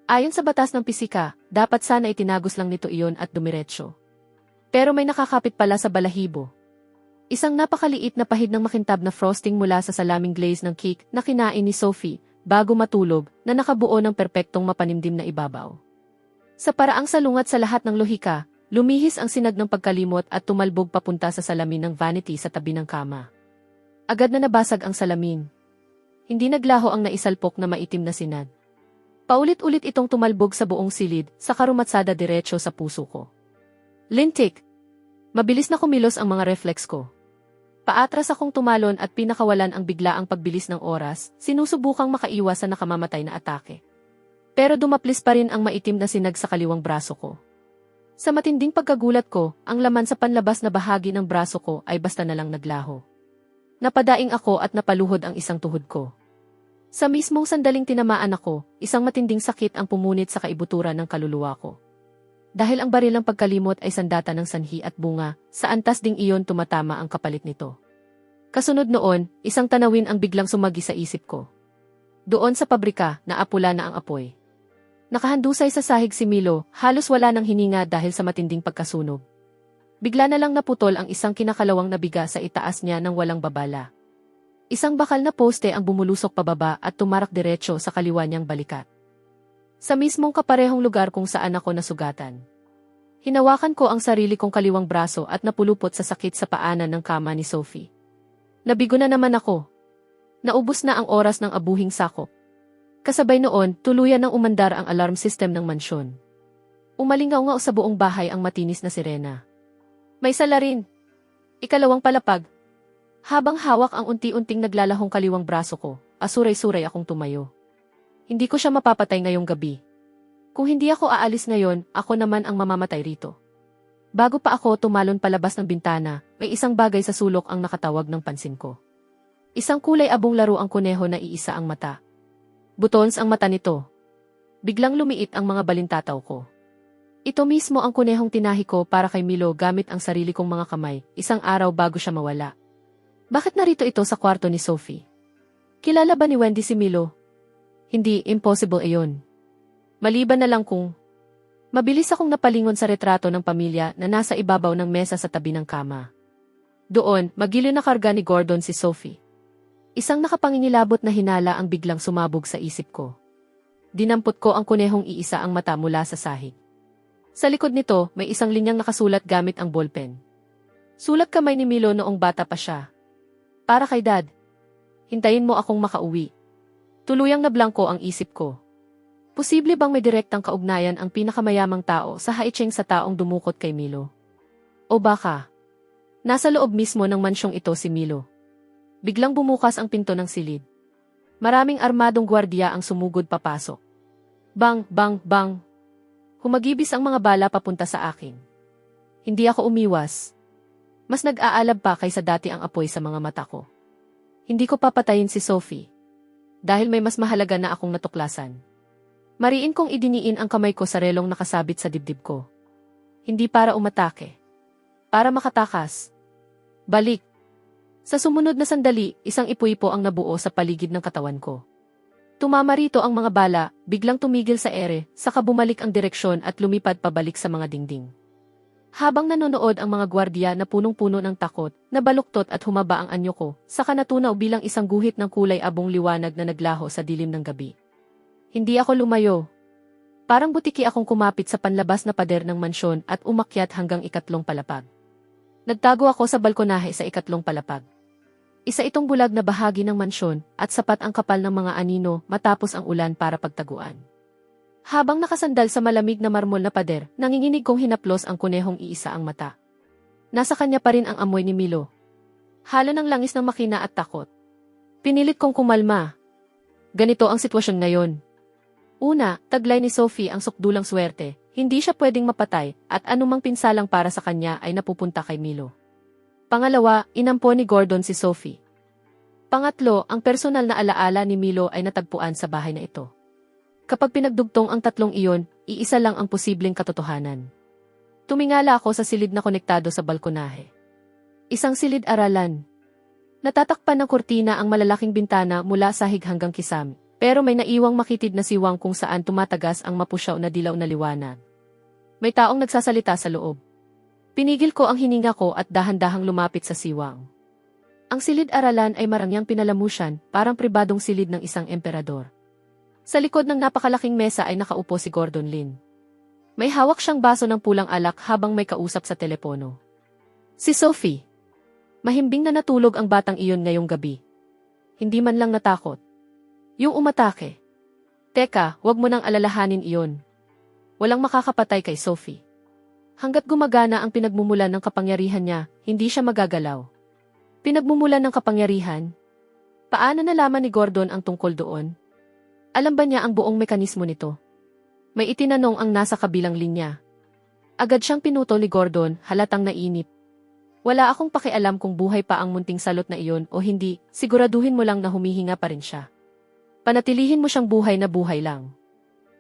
Ayon sa batas ng pisika, dapat sana itinagos lang nito iyon at dumiretso. Pero may nakakapit pala sa balahibo. Isang napakaliit na pahid ng makintab na frosting mula sa salaming glaze ng cake na kinain ni Sophie bago matulog na nakabuo ng perpektong mapanimdim na ibabaw. Sa paraang salungat sa lahat ng lohika, lumihis ang sinag ng pagkalimot at tumalbog papunta sa salamin ng vanity sa tabi ng kama. Agad na nabasag ang salamin. Hindi naglaho ang naisalpok na maitim na sinag. Paulit-ulit itong tumalbog sa buong silid, sa karumatsada diretso sa puso ko. Lintik! Mabilis na kumilos ang mga reflex ko. Paatras akong tumalon at pinakawalan ang biglaang pagbilis ng oras, sinusubukang makaiwas sa nakamamatay na atake. Pero dumaplis pa rin ang maitim na sinag sa kaliwang braso ko. Sa matinding pagkagulat ko, ang laman sa panlabas na bahagi ng braso ko ay basta na lang naglaho. Napadaing ako at napaluhod ang isang tuhod ko. Sa mismong sandaling tinamaan ako, isang matinding sakit ang pumunit sa kaibuturan ng kaluluwa ko. Dahil ang baril ng pagkalimot ay sandata ng sanhi at bunga, sa antas ding iyon tumatama ang kapalit nito. Kasunod noon, isang tanawin ang biglang sumagi sa isip ko. Doon sa pabrika, naapula na ang apoy. Nakahandusay sa sahig si Milo, halos wala ng hininga dahil sa matinding pagkasunog. Bigla na lang naputol ang isang kinakalawang na biga sa itaas niya ng walang babala. Isang bakal na poste ang bumulusok pababa at tumarak diretso sa kaliwa niyang balikat. Sa mismong kaparehong lugar kung saan ako nasugatan. Hinawakan ko ang sarili kong kaliwang braso at napulupot sa sakit sa paanan ng kama ni Sophie. Nabigo na naman ako. Naubos na ang oras ng abuhing sakop. Kasabay noon, tuluyan nang umandar ang alarm system ng mansyon. Umalingaw-ngaw sa buong bahay ang matinis na sirena. May salarin. Ikalawang palapag. Habang hawak ang unti-unting naglalahong kaliwang braso ko, asuray-suray akong tumayo. Hindi ko siya mapapatay ngayong gabi. Kung hindi ako aalis ngayon, ako naman ang mamamatay rito. Bago pa ako tumalon palabas ng bintana, may isang bagay sa sulok ang nakatawag ng pansin ko. Isang kulay abong laro ang kuneho na iisa ang mata. Butons ang mata nito. Biglang lumiit ang mga balintataw ko. Ito mismo ang kunehong tinahi ko para kay Milo gamit ang sarili kong mga kamay, isang araw bago siya mawala. Bakit narito ito sa kwarto ni Sophie? Kilala ba ni Wendy si Milo? Hindi, impossible iyon. Maliban na lang kung mabilis akong napalingon sa retrato ng pamilya na nasa ibabaw ng mesa sa tabi ng kama. Doon, magiliw na karga ni Gordon si Sophie. Isang nakapangingilabot na hinala ang biglang sumabog sa isip ko. Dinampot ko ang kunehong iisa ang mata mula sa sahig. Sa likod nito, may isang linyang nakasulat gamit ang ballpen. Sulat kamay ni Milo noong bata pa siya. Para kay Dad. Hintayin mo akong makauwi. Tuluyang nablangko ang isip ko. Posible bang may direktang kaugnayan ang pinakamayamang tao sa haicheng sa taong dumukot kay Milo? O baka, nasa loob mismo ng mansyong ito si Milo. Biglang bumukas ang pinto ng silid. Maraming armadong gwardiya ang sumugod papasok. Bang, bang, bang. Humagibis ang mga bala papunta sa akin. Hindi ako umiwas. Mas nag-aalab pa kaysa dati ang apoy sa mga mata ko. Hindi ko papatayin si Sophie. Dahil may mas mahalaga na akong natuklasan. Mariin kong idiniin ang kamay ko sa relong nakasabit sa dibdib ko. Hindi para umatake. Para makatakas. Balik. Sa sumunod na sandali, isang ipuipo ang nabuo sa paligid ng katawan ko. Tumama rito ang mga bala, biglang tumigil sa ere, saka bumalik ang direksyon at lumipad pabalik sa mga dingding. Habang nanonood ang mga gwardiya na punong-puno ng takot, nabaluktot at humaba ang anyo ko, saka natunaw bilang isang guhit ng kulay abong liwanag na naglaho sa dilim ng gabi. Hindi ako lumayo. Parang butiki akong kumapit sa panlabas na pader ng mansyon at umakyat hanggang 3 palapag. Nagtago ako sa balkonahe sa 3 palapag. Isa itong bulag na bahagi ng mansyon at sapat ang kapal ng mga anino matapos ang ulan para pagtaguan. Habang nakasandal sa malamig na marmol na pader, nanginginig kong hinaplos ang kunehong iisa ang mata. Nasa kanya pa rin ang amoy ni Milo. halo ng langis ng makina at takot. Pinilit kong kumalma. Ganito ang sitwasyon ngayon. Una, taglay ni Sophie ang sukdulang swerte, hindi siya pwedeng mapatay at anumang pinsalang para sa kanya ay napupunta kay Milo. Pangalawa, inampo ni Gordon si Sophie. Pangatlo, ang personal na alaala ni Milo ay natagpuan sa bahay na ito. Kapag pinagdugtong ang tatlong iyon, iisa lang ang posibleng katotohanan. Tumingala ako sa silid na konektado sa balkonahe. Isang silid-aralan. Natatakpan ng kurtina ang malalaking bintana mula sahig hanggang kisame, pero may naiwang makitid na siwang kung saan tumatagas ang mapusyaw na dilaw na liwanag. May taong nagsasalita sa loob. Pinigil ko ang hininga ko at dahan-dahang lumapit sa siwang. Ang silid-aralan ay marangyang pinalamusan, parang pribadong silid ng isang emperador. Sa likod ng napakalaking mesa ay nakaupo si Gordon Lin. May hawak siyang baso ng pulang alak habang may kausap sa telepono. Si Sophie. Mahimbing na natulog ang batang iyon ngayong gabi. Hindi man lang natakot. Yung umatake. Teka, wag mo nang alalahanin iyon. Walang makakapatay kay Sophie. Hanggat gumagana ang pinagmumulan ng kapangyarihan niya, hindi siya magagalaw. Pinagmumulan ng kapangyarihan? Paano nalaman ni Gordon ang tungkol doon? Alam ba niya ang buong mekanismo nito? May itinanong ang nasa kabilang linya. Agad siyang pinutol ni Gordon, halatang nainip. Wala akong pakialam kung buhay pa ang munting salot na iyon o hindi, siguraduhin mo lang na humihinga pa rin siya. Panatilihin mo siyang buhay na buhay lang.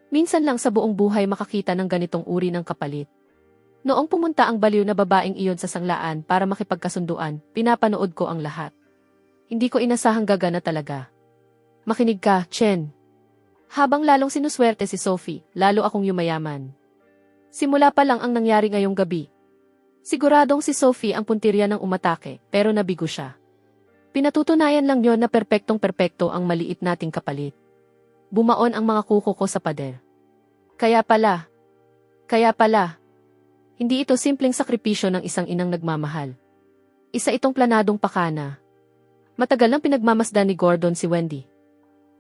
Minsan lang sa buong buhay makakita ng ganitong uri ng kapalit. Noong pumunta ang baliw na babaeng iyon sa sanglaan para makipagkasunduan, pinapanood ko ang lahat. Hindi ko inasahang gagana talaga. Makinig ka, Chen. Habang lalong sinuswerte si Sophie, lalo akong yumayaman. Simula pa lang ang nangyari ngayong gabi. Siguradong si Sophie ang puntirya ng umatake, pero nabigo siya. Pinatutunayan lang yon na perpektong-perpekto ang maliit nating kapalit. Bumaon ang mga kuko ko sa pader. Kaya pala, hindi ito simpleng sakripisyo ng isang inang nagmamahal. Isa itong planadong pakana. Matagal nang pinagmamasdan ni Gordon si Wendy.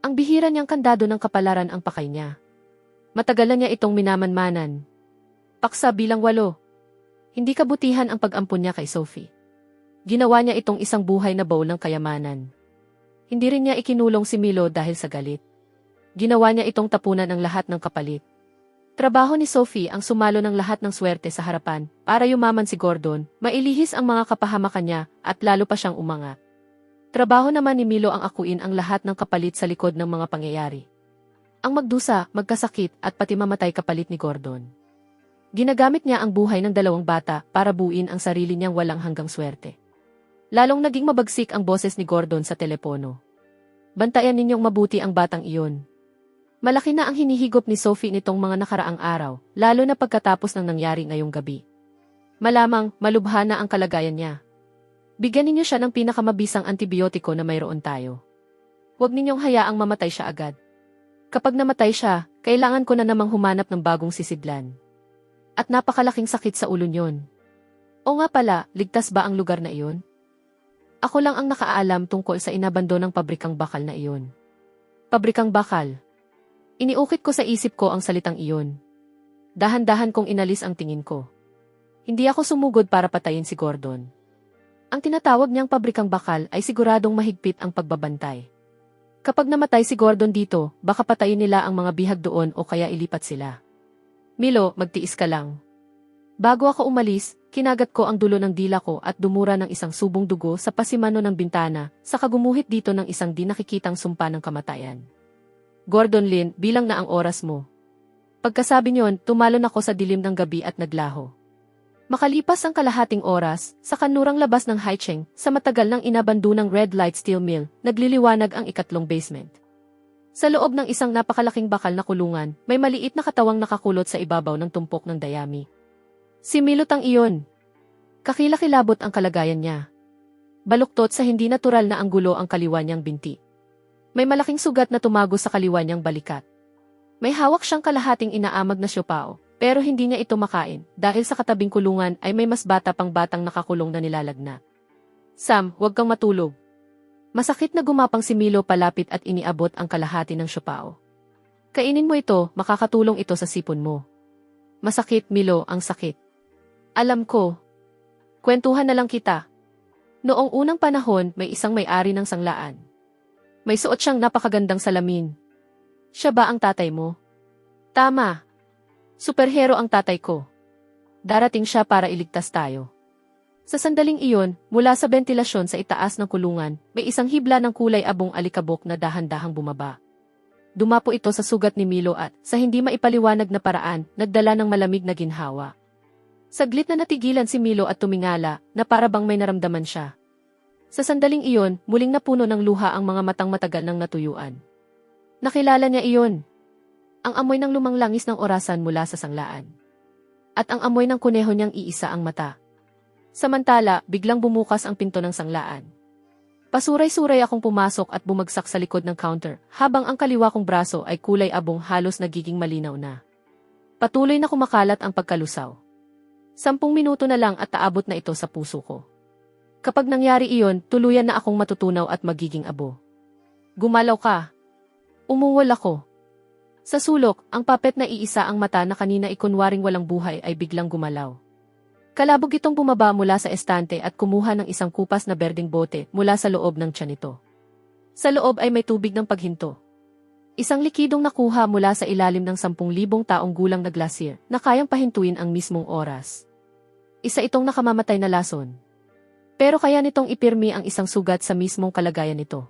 Ang bihira niyang kandado ng kapalaran ang pakay niya. Matagal na niya itong minamanmanan. Paksa bilang 8. Hindi kabutihan ang pag-ampun niya kay Sophie. Ginawa niya itong isang buhay na bowl ng kayamanan. Hindi rin niya ikinulong si Milo dahil sa galit. Ginawa niya itong tapunan ng lahat ng kapalit. Trabaho ni Sophie ang sumalo ng lahat ng swerte sa harapan para yumaman si Gordon, mailihis ang mga kapahamakan niya at lalo pa siyang umangat. Trabaho naman ni Milo ang akuin ang lahat ng kapalit sa likod ng mga pangyayari. Ang magdusa, magkasakit at pati mamatay kapalit ni Gordon. Ginagamit niya ang buhay ng 2 bata para buuin ang sarili niyang walang hanggang swerte. Lalong naging mabagsik ang boses ni Gordon sa telepono. Bantayan ninyong mabuti ang batang iyon. Malaki na ang hinihigop ni Sophie nitong mga nakaraang araw, lalo na pagkatapos ng nangyari ngayong gabi. Malamang, malubha na ang kalagayan niya. Bigyan ninyo siya ng pinakamabisang antibiotiko na mayroon tayo. Huwag ninyong hayaang mamatay siya agad. Kapag namatay siya, kailangan ko na namang humanap ng bagong sisidlan. At napakalaking sakit sa ulo niyon. O nga pala, ligtas ba ang lugar na iyon? Ako lang ang nakaalam tungkol sa inabandonang pabrikang bakal na iyon. Pabrikang bakal. Iniukit ko sa isip ko ang salitang iyon. Dahan-dahan kong inalis ang tingin ko. Hindi ako sumugod para patayin si Gordon. Ang tinatawag niyang pabrikang bakal ay siguradong mahigpit ang pagbabantay. Kapag namatay si Gordon dito, baka patayin nila ang mga bihag doon o kaya ilipat sila. Milo, magtiis ka lang. Bago ako umalis, kinagat ko ang dulo ng dila ko at dumura ng isang subong dugo sa pasimano ng bintana, saka gumuhit dito ng isang di nakikitang sumpa ng kamatayan. Gordon Lin, bilang na ang oras mo. Pagkasabi niyon, tumalon ako sa dilim ng gabi at naglaho. Makalipas ang kalahating oras, sa kanurang labas ng Haicheng, sa matagal ng inabandunang red light steel mill, nagliliwanag ang 2 basement. Sa loob ng isang napakalaking bakal na kulungan, may maliit na katawang nakakulot sa ibabaw ng tumpok ng dayami. Si Milot ang iyon. Kakilakilabot ang kalagayan niya. Baluktot sa hindi natural na anggulo ang kaliwa niyang binti. May malaking sugat na tumago sa kaliwa niyang balikat. May hawak siyang kalahating inaamag na siopao, pero hindi niya ito makain dahil sa katabing kulungan ay may mas bata pang batang nakakulong na nilalagnat. Sam, huwag kang matulog. Masakit na gumapang si Milo palapit at iniabot ang kalahati ng siopao. Kainin mo ito, makakatulong ito sa sipon mo. Masakit, Milo, ang sakit. Alam ko. Kwentuhan na lang kita. Noong unang panahon, may isang may-ari ng sanglaan. May suot siyang napakagandang salamin. Siya ba ang tatay mo? Tama. Superhero ang tatay ko. Darating siya para iligtas tayo. Sa sandaling iyon, mula sa bentilasyon sa itaas ng kulungan, may isang hibla ng kulay abong alikabok na dahan-dahang bumaba. Dumapo ito sa sugat ni Milo at, sa hindi maipaliwanag na paraan, nagdala ng malamig na ginhawa. Saglit na natigilan si Milo at tumingala, na para bang may naramdaman siya. Sa sandaling iyon, muling napuno ng luha ang mga matang matagal ng natuyuan. Nakilala niya iyon. Ang amoy ng lumang langis ng orasan mula sa sanglaan. At ang amoy ng kuneho niyang iisa ang mata. Samantala, biglang bumukas ang pinto ng sanglaan. Pasuray-suray akong pumasok at bumagsak sa likod ng counter, habang ang kaliwa kong braso ay kulay abong halos nagiging malinaw na. Patuloy na kumakalat ang pagkalusaw. 10 minuto na lang at aabot na ito sa puso ko. Kapag nangyari iyon, tuluyan na akong matutunaw at magiging abo. Gumalaw ka. Umuwal ako. Sa sulok, ang puppet na iisa ang mata na kanina ikunwaring walang buhay ay biglang gumalaw. Kalabog itong bumaba mula sa estante at kumuha ng isang kupas na berdeng bote mula sa loob ng tiyan nito. Sa loob ay may tubig ng paghinto. Isang likidong nakuha mula sa ilalim ng 10,000 taong gulang na glacier na kayang pahintuin ang mismong oras. Isa itong nakamamatay na lason. Pero kaya nitong ipirmi ang isang sugat sa mismong kalagayan nito.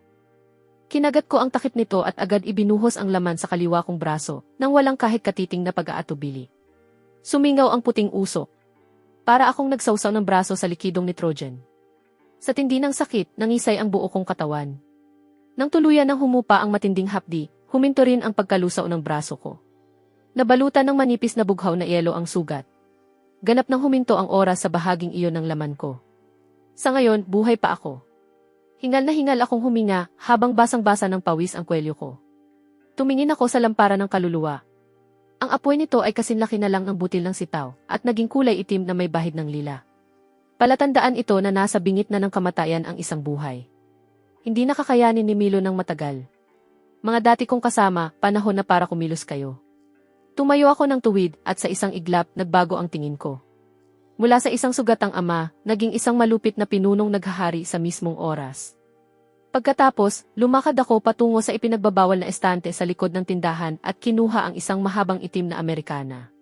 Kinagat ko ang takip nito at agad ibinuhos ang laman sa kaliwa kong braso nang walang kahit katiting na pag-aatubili. Sumingaw ang puting usok. Para akong nagsawsaw ng braso sa likidong nitrogen. Sa tindi ng sakit, nangisay ang buo kong katawan. Nang tuluyan ng humupa ang matinding hapdi, huminto rin ang pagkalusaw ng braso ko. Nabalutan ng manipis na bughaw na yelo ang sugat. Ganap nang huminto ang oras sa bahaging iyon ng laman ko. Sa ngayon, buhay pa ako. Hingal na hingal akong huminga habang basang-basa ng pawis ang kwelyo ko. Tumingin ako sa lamparan ng kaluluwa. Ang apoy nito ay kasinlaki na lang ng butil ng sitaw at naging kulay itim na may bahid ng lila. Palatandaan ito na nasa bingit na ng kamatayan ang isang buhay. Hindi nakakayanin ni Milo ng matagal. Mga dati kong kasama, panahon na para kumilos kayo. Tumayo ako ng tuwid at sa isang iglap nagbago ang tingin ko. Mula sa isang sugatang ama, naging isang malupit na pinunong naghahari sa mismong oras. Pagkatapos, lumakad ako patungo sa ipinagbabawal na estante sa likod ng tindahan at kinuha ang isang mahabang itim na Amerikana.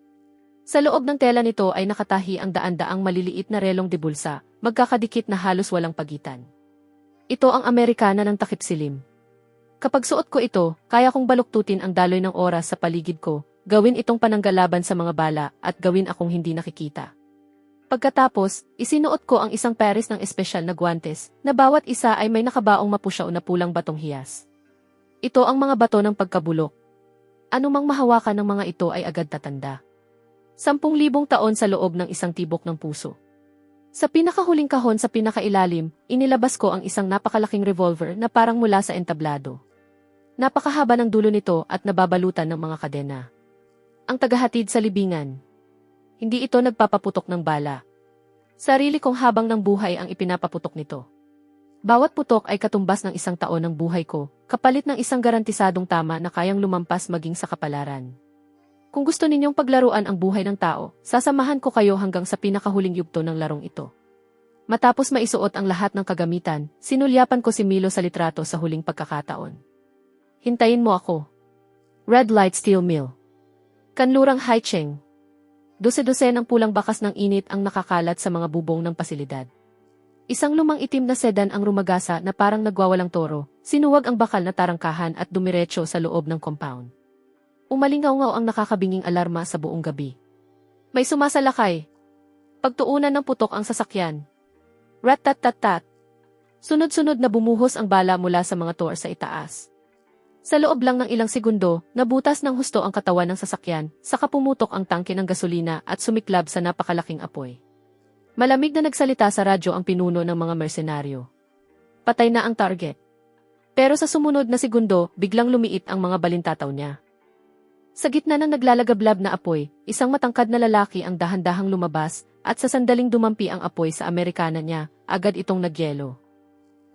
Sa loob ng tela nito ay nakatahi ang daan-daang maliliit na relong de bulsa, magkakadikit na halos walang pagitan. Ito ang Amerikana ng takip silim. Kapag suot ko ito, kaya kong baluktutin ang daloy ng oras sa paligid ko, gawin itong pananggalaban sa mga bala at gawin akong hindi nakikita. Pagkatapos, isinuot ko ang isang pares ng espesyal na guwantes, na bawat isa ay may nakabaong mapusyaw na pulang batong hiyas. Ito ang mga bato ng pagkabulok. Anumang mahawakan ng mga ito ay agad tatanda. 10,000 taon sa loob ng isang tibok ng puso. Sa pinakahuling kahon sa pinakailalim, inilabas ko ang isang napakalaking revolver na parang mula sa entablado. Napakahaba ng dulo nito at nababalutan ng mga kadena. Ang tagahatid sa libingan. Hindi ito nagpapaputok ng bala. Sarili kong habang ng buhay ang ipinapaputok nito. Bawat putok ay katumbas ng 1 taon ng buhay ko, kapalit ng isang garantisadong tama na kayang lumampas maging sa kapalaran. Kung gusto ninyong paglaruan ang buhay ng tao, sasamahan ko kayo hanggang sa pinakahuling yugto ng larong ito. Matapos maisuot ang lahat ng kagamitan, sinulyapan ko si Milo sa litrato sa huling pagkakataon. Hintayin mo ako. Red Light Steel Mill. Kanlurang Haicheng. Dose-dose ng pulang bakas ng init ang nakakalat sa mga bubong ng pasilidad. Isang lumang itim na sedan ang rumagasa na parang nagwawalang toro, sinuwag ang bakal na tarangkahan at dumiretso sa loob ng compound. Umalingaw-ngaw ang nakakabinging alarma sa buong gabi. May sumasalakay. Pagtuunan ng putok ang sasakyan. Rat-tat-tat-tat. Sunod-sunod na bumuhos ang bala mula sa mga door sa itaas. Sa loob lang ng ilang segundo, nabutas ng husto ang katawan ng sasakyan, saka pumutok ang tangke ng gasolina at sumiklab sa napakalaking apoy. Malamig na nagsalita sa radyo ang pinuno ng mga mersenaryo. Patay na ang target. Pero sa sumunod na segundo, biglang lumiit ang mga balintataw niya. Sa gitna ng naglalagablab na apoy, isang matangkad na lalaki ang dahan-dahang lumabas at sa sandaling dumampi ang apoy sa Amerikana niya, agad itong nagyelo.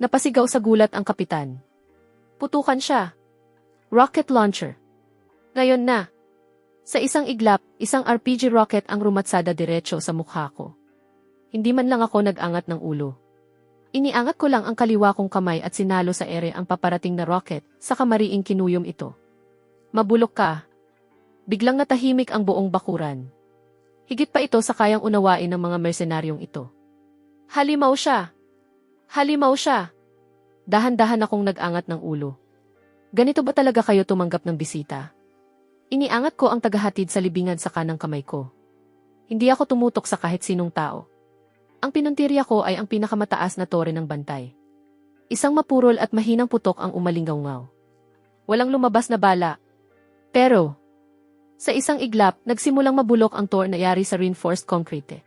Napasigaw sa gulat ang kapitan. Putukan siya. Rocket launcher. Ngayon na. Sa isang iglap, isang RPG rocket ang rumatsada diretso sa mukha ko. Hindi man lang ako nag-angat ng ulo. Iniangat ko lang ang kaliwa kong kamay at sinalo sa ere ang paparating na rocket, saka mariing kinuyom ito. Mabulok ka. Biglang natahimik ang buong bakuran. Higit pa ito sa kayang unawain ng mga mersenaryong ito. Halimaw siya! Halimaw siya! Dahan-dahan akong nag-angat ng ulo. Ganito ba talaga kayo tumanggap ng bisita? Iniangat ko ang tagahatid sa libingan sa kanang kamay ko. Hindi ako tumutok sa kahit sinong tao. Ang pinuntirya ko ay ang pinakamataas na tore ng bantay. Isang mapurol at mahinang putok ang umalingaw-ngaw. Walang lumabas na bala. Pero, sa isang iglap, nagsimulang mabulok ang tore na yari sa reinforced concrete.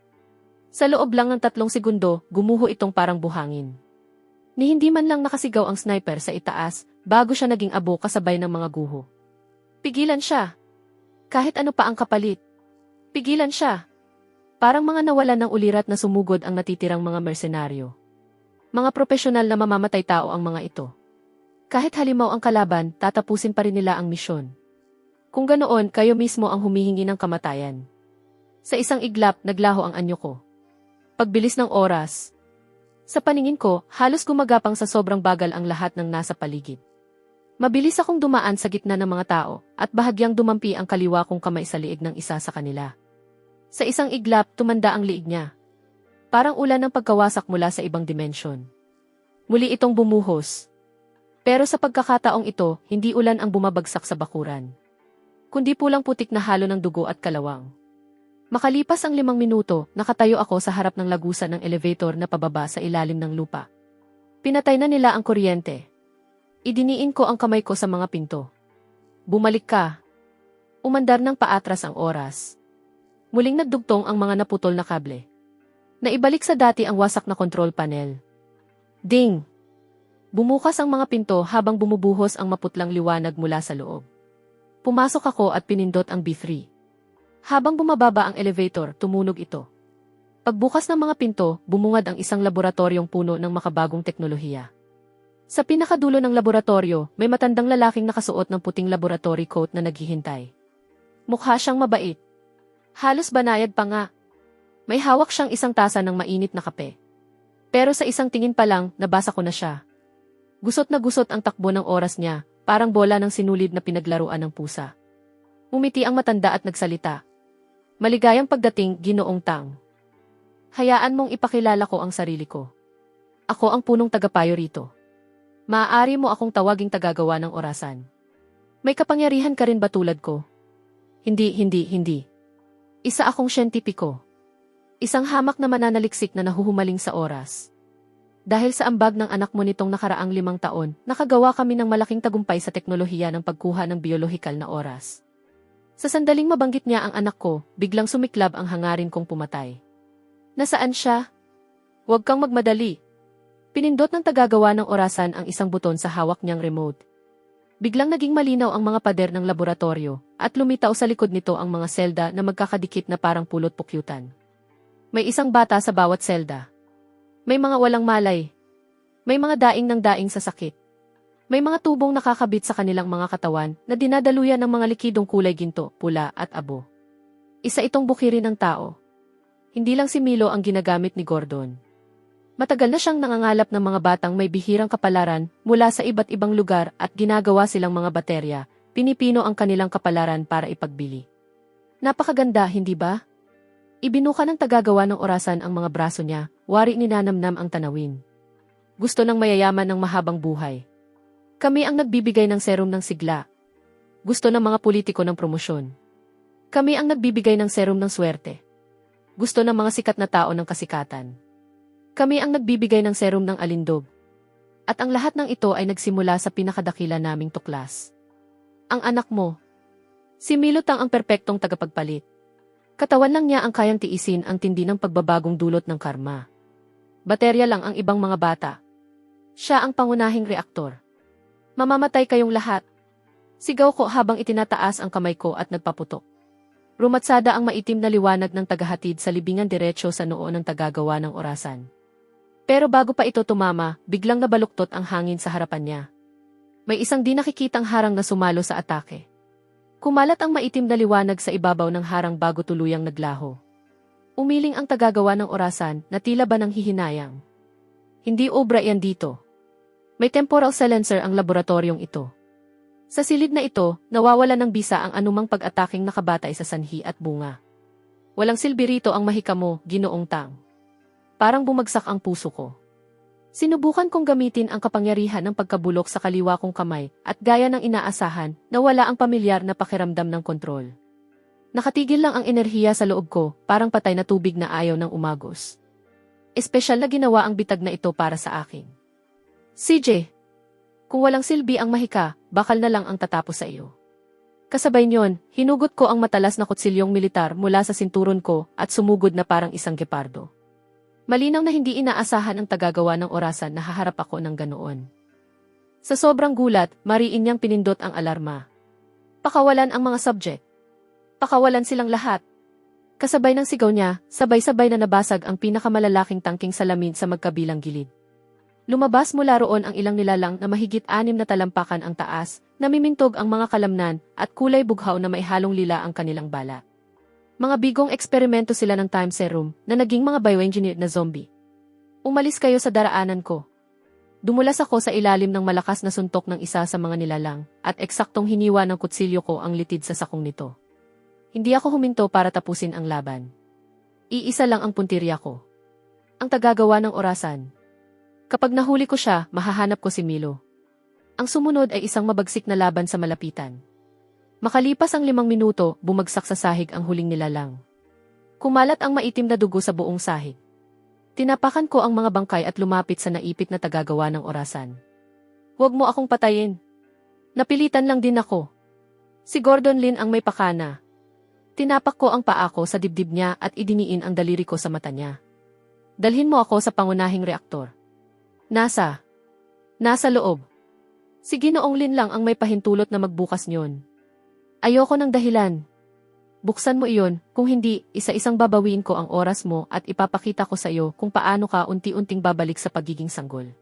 Sa loob lang ng 3 segundo, gumuho itong parang buhangin. Ni hindi man lang nakasigaw ang sniper sa itaas, bago siya naging abo kasabay ng mga guho. Pigilan siya. Kahit ano pa ang kapalit. Pigilan siya. Parang mga nawalan ng ulirat na sumugod ang natitirang mga mersenaryo. Mga profesional na mamamatay tao ang mga ito. Kahit halimaw ang kalaban, tatapusin pa rin nila ang misyon. Kung ganoon, kayo mismo ang humihingi ng kamatayan. Sa isang iglap, naglaho ang anyo ko. Pagbilis ng oras. Sa paningin ko, halos gumagapang sa sobrang bagal ang lahat ng nasa paligid. Mabilis akong dumaan sa gitna ng mga tao, at bahagyang dumampi ang kaliwa kong kamay sa liig ng isa sa kanila. Sa isang iglap, tumanda ang liig niya. Parang ulan ng pagkawasak mula sa ibang dimensyon. Muli itong bumuhos. Pero sa pagkakataong ito, hindi ulan ang bumabagsak sa bakuran, kundi pulang putik na halo ng dugo at kalawang. Makalipas ang 5 minuto, nakatayo ako sa harap ng lagusan ng elevator na pababa sa ilalim ng lupa. Pinatay na nila ang kuryente. Idiniin ko ang kamay ko sa mga pinto. Bumalik ka. Umandar ng paatras ang oras. Muling nagdugtong ang mga naputol na kable. Naibalik sa dati ang wasak na control panel. Ding! Bumukas ang mga pinto habang bumubuhos ang maputlang liwanag mula sa loob. Pumasok ako at pinindot ang B3. Habang bumababa ang elevator, tumunog ito. Pagbukas ng mga pinto, bumungad ang isang laboratoryong puno ng makabagong teknolohiya. Sa pinakadulo ng laboratorio, may matandang lalaking nakasuot ng puting laboratory coat na naghihintay. Mukha siyang mabait. Halos banayad pa nga. May hawak siyang isang tasa ng mainit na kape. Pero sa isang tingin pa lang, nabasa ko na siya. Gusot na gusot ang takbo ng oras niya, parang bola ng sinulid na pinaglaruan ng pusa. Umiti ang matanda at nagsalita. Maligayang pagdating, Ginoong Tang. Hayaan mong ipakilala ko ang sarili ko. Ako ang punong tagapayo rito. Maaari mo akong tawaging tagagawa ng orasan. May kapangyarihan ka rin ba tulad ko? Hindi. Isa akong siyentipiko. Isang hamak na mananaliksik na nahuhumaling sa oras. Dahil sa ambag ng anak mo nitong nakaraang 5 taon, nakagawa kami ng malaking tagumpay sa teknolohiya ng pagkuha ng biolohikal na oras. Sa sandaling mabanggit niya ang anak ko, biglang sumiklab ang hangarin kong pumatay. Nasaan siya? Huwag kang magmadali. Pinindot ng tagagawa ng orasan ang isang buton sa hawak niyang remote. Biglang naging malinaw ang mga pader ng laboratorio, at lumitaw sa likod nito ang mga selda na magkakadikit na parang pulot-pukyutan. May isang bata sa bawat selda. May mga walang malay. May mga daing ng daing sa sakit. May mga tubong nakakabit sa kanilang mga katawan na dinadaluyan ng mga likidong kulay ginto, pula at abo. Isa itong bukirin ng tao. Hindi lang si Milo ang ginagamit ni Gordon. Matagal na siyang nangangalap ng mga batang may bihirang kapalaran mula sa iba't ibang lugar at ginagawa silang mga baterya, pinipino ang kanilang kapalaran para ipagbili. Napakaganda, hindi ba? Ibinuka ng tagagawa ng orasan ang mga braso niya, wari ninanamnam ang tanawin. Gusto ng mayayaman ng mahabang buhay. Kami ang nagbibigay ng serum ng sigla. Gusto ng mga politiko ng promosyon. Kami ang nagbibigay ng serum ng swerte. Gusto ng mga sikat na tao ng kasikatan. Kami ang nagbibigay ng serum ng alindog. At ang lahat ng ito ay nagsimula sa pinakadakila naming tuklas. Ang anak mo. Si Milutang ang perpektong tagapagpalit. Katawan lang niya ang kayang tiisin ang tindi ng pagbabagong dulot ng karma. Baterya lang ang ibang mga bata. Siya ang pangunahing reaktor. Mamamatay kayong lahat. Sigaw ko habang itinataas ang kamay ko at nagpaputok. Rumatsada ang maitim na liwanag ng tagahatid sa libingan diretsyo sa noo ng tagagawa ng orasan. Pero bago pa ito tumama, biglang nabaluktot ang hangin sa harapan niya. May isang di nakikitang harang na sumalo sa atake. Kumalat ang maitim na liwanag sa ibabaw ng harang bago tuluyang naglaho. Umiling ang tagagawa ng orasan na tila ba nang hihinayang. Hindi obra yan dito. May temporal silencer ang laboratoryong ito. Sa silid na ito, nawawala ng bisa ang anumang pag-ataking nakabatay sa sanhi at bunga. Walang silbi rito ang mahika mo, Ginoong Tang. Parang bumagsak ang puso ko. Sinubukan kong gamitin ang kapangyarihan ng pagkabulok sa kaliwa kong kamay at gaya ng inaasahan, nawala ang pamilyar na pakiramdam ng kontrol. Nakatigil lang ang enerhiya sa loob ko, parang patay na tubig na ayaw ng umagos. Espesyal na ginawa ang bitag na ito para sa akin. CJ, kung walang silbi ang mahika, bakal na lang ang tatapos sa iyo. Kasabay niyon, hinugot ko ang matalas na kutsilyong militar mula sa sinturon ko at sumugod na parang isang gepardo. Malinaw na hindi inaasahan ang tagagawa ng orasan na haharap ako ng ganoon. Sa sobrang gulat, mariin niyang pinindot ang alarma. Pakawalan ang mga subject. Pakawalan silang lahat. Kasabay ng sigaw niya, sabay-sabay na nabasag ang pinakamalalaking tangking salamin sa magkabilang gilid. Lumabas mula roon ang ilang nilalang na mahigit 6 na talampakan ang taas, namimintog ang mga kalamnan at kulay bughaw na may halong lila ang kanilang bala. Mga bigong eksperimento sila ng time serum na naging mga bioengineered na zombie. Umalis kayo sa daraanan ko. Dumulas ako sa ilalim ng malakas na suntok ng isa sa mga nilalang at eksaktong hiniwa ng kutsilyo ko ang litid sa sakong nito. Hindi ako huminto para tapusin ang laban. Iisa lang ang puntirya ko. Ang tagagawa ng orasan. Kapag nahuli ko siya, mahahanap ko si Milo. Ang sumunod ay isang mabagsik na laban sa malapitan. Makalipas ang 5 minuto, bumagsak sa sahig ang huling nilalang. Kumalat ang maitim na dugo sa buong sahig. Tinapakan ko ang mga bangkay at lumapit sa naipit na tagagawa ng orasan. Huwag mo akong patayin. Napilitan lang din ako. Si Gordon Lin ang may pakana. Tinapak ko ang paa ko sa dibdib niya at idiniin ang daliri ko sa mata niya. Dalhin mo ako sa pangunahing reaktor. Nasa loob. Si Ginoong Lin lang ang may pahintulot na magbukas niyon. Ayoko ng dahilan. Buksan mo iyon, kung hindi, isa-isang babawiin ko ang oras mo at ipapakita ko sa iyo kung paano ka unti-unting babalik sa pagiging sanggol.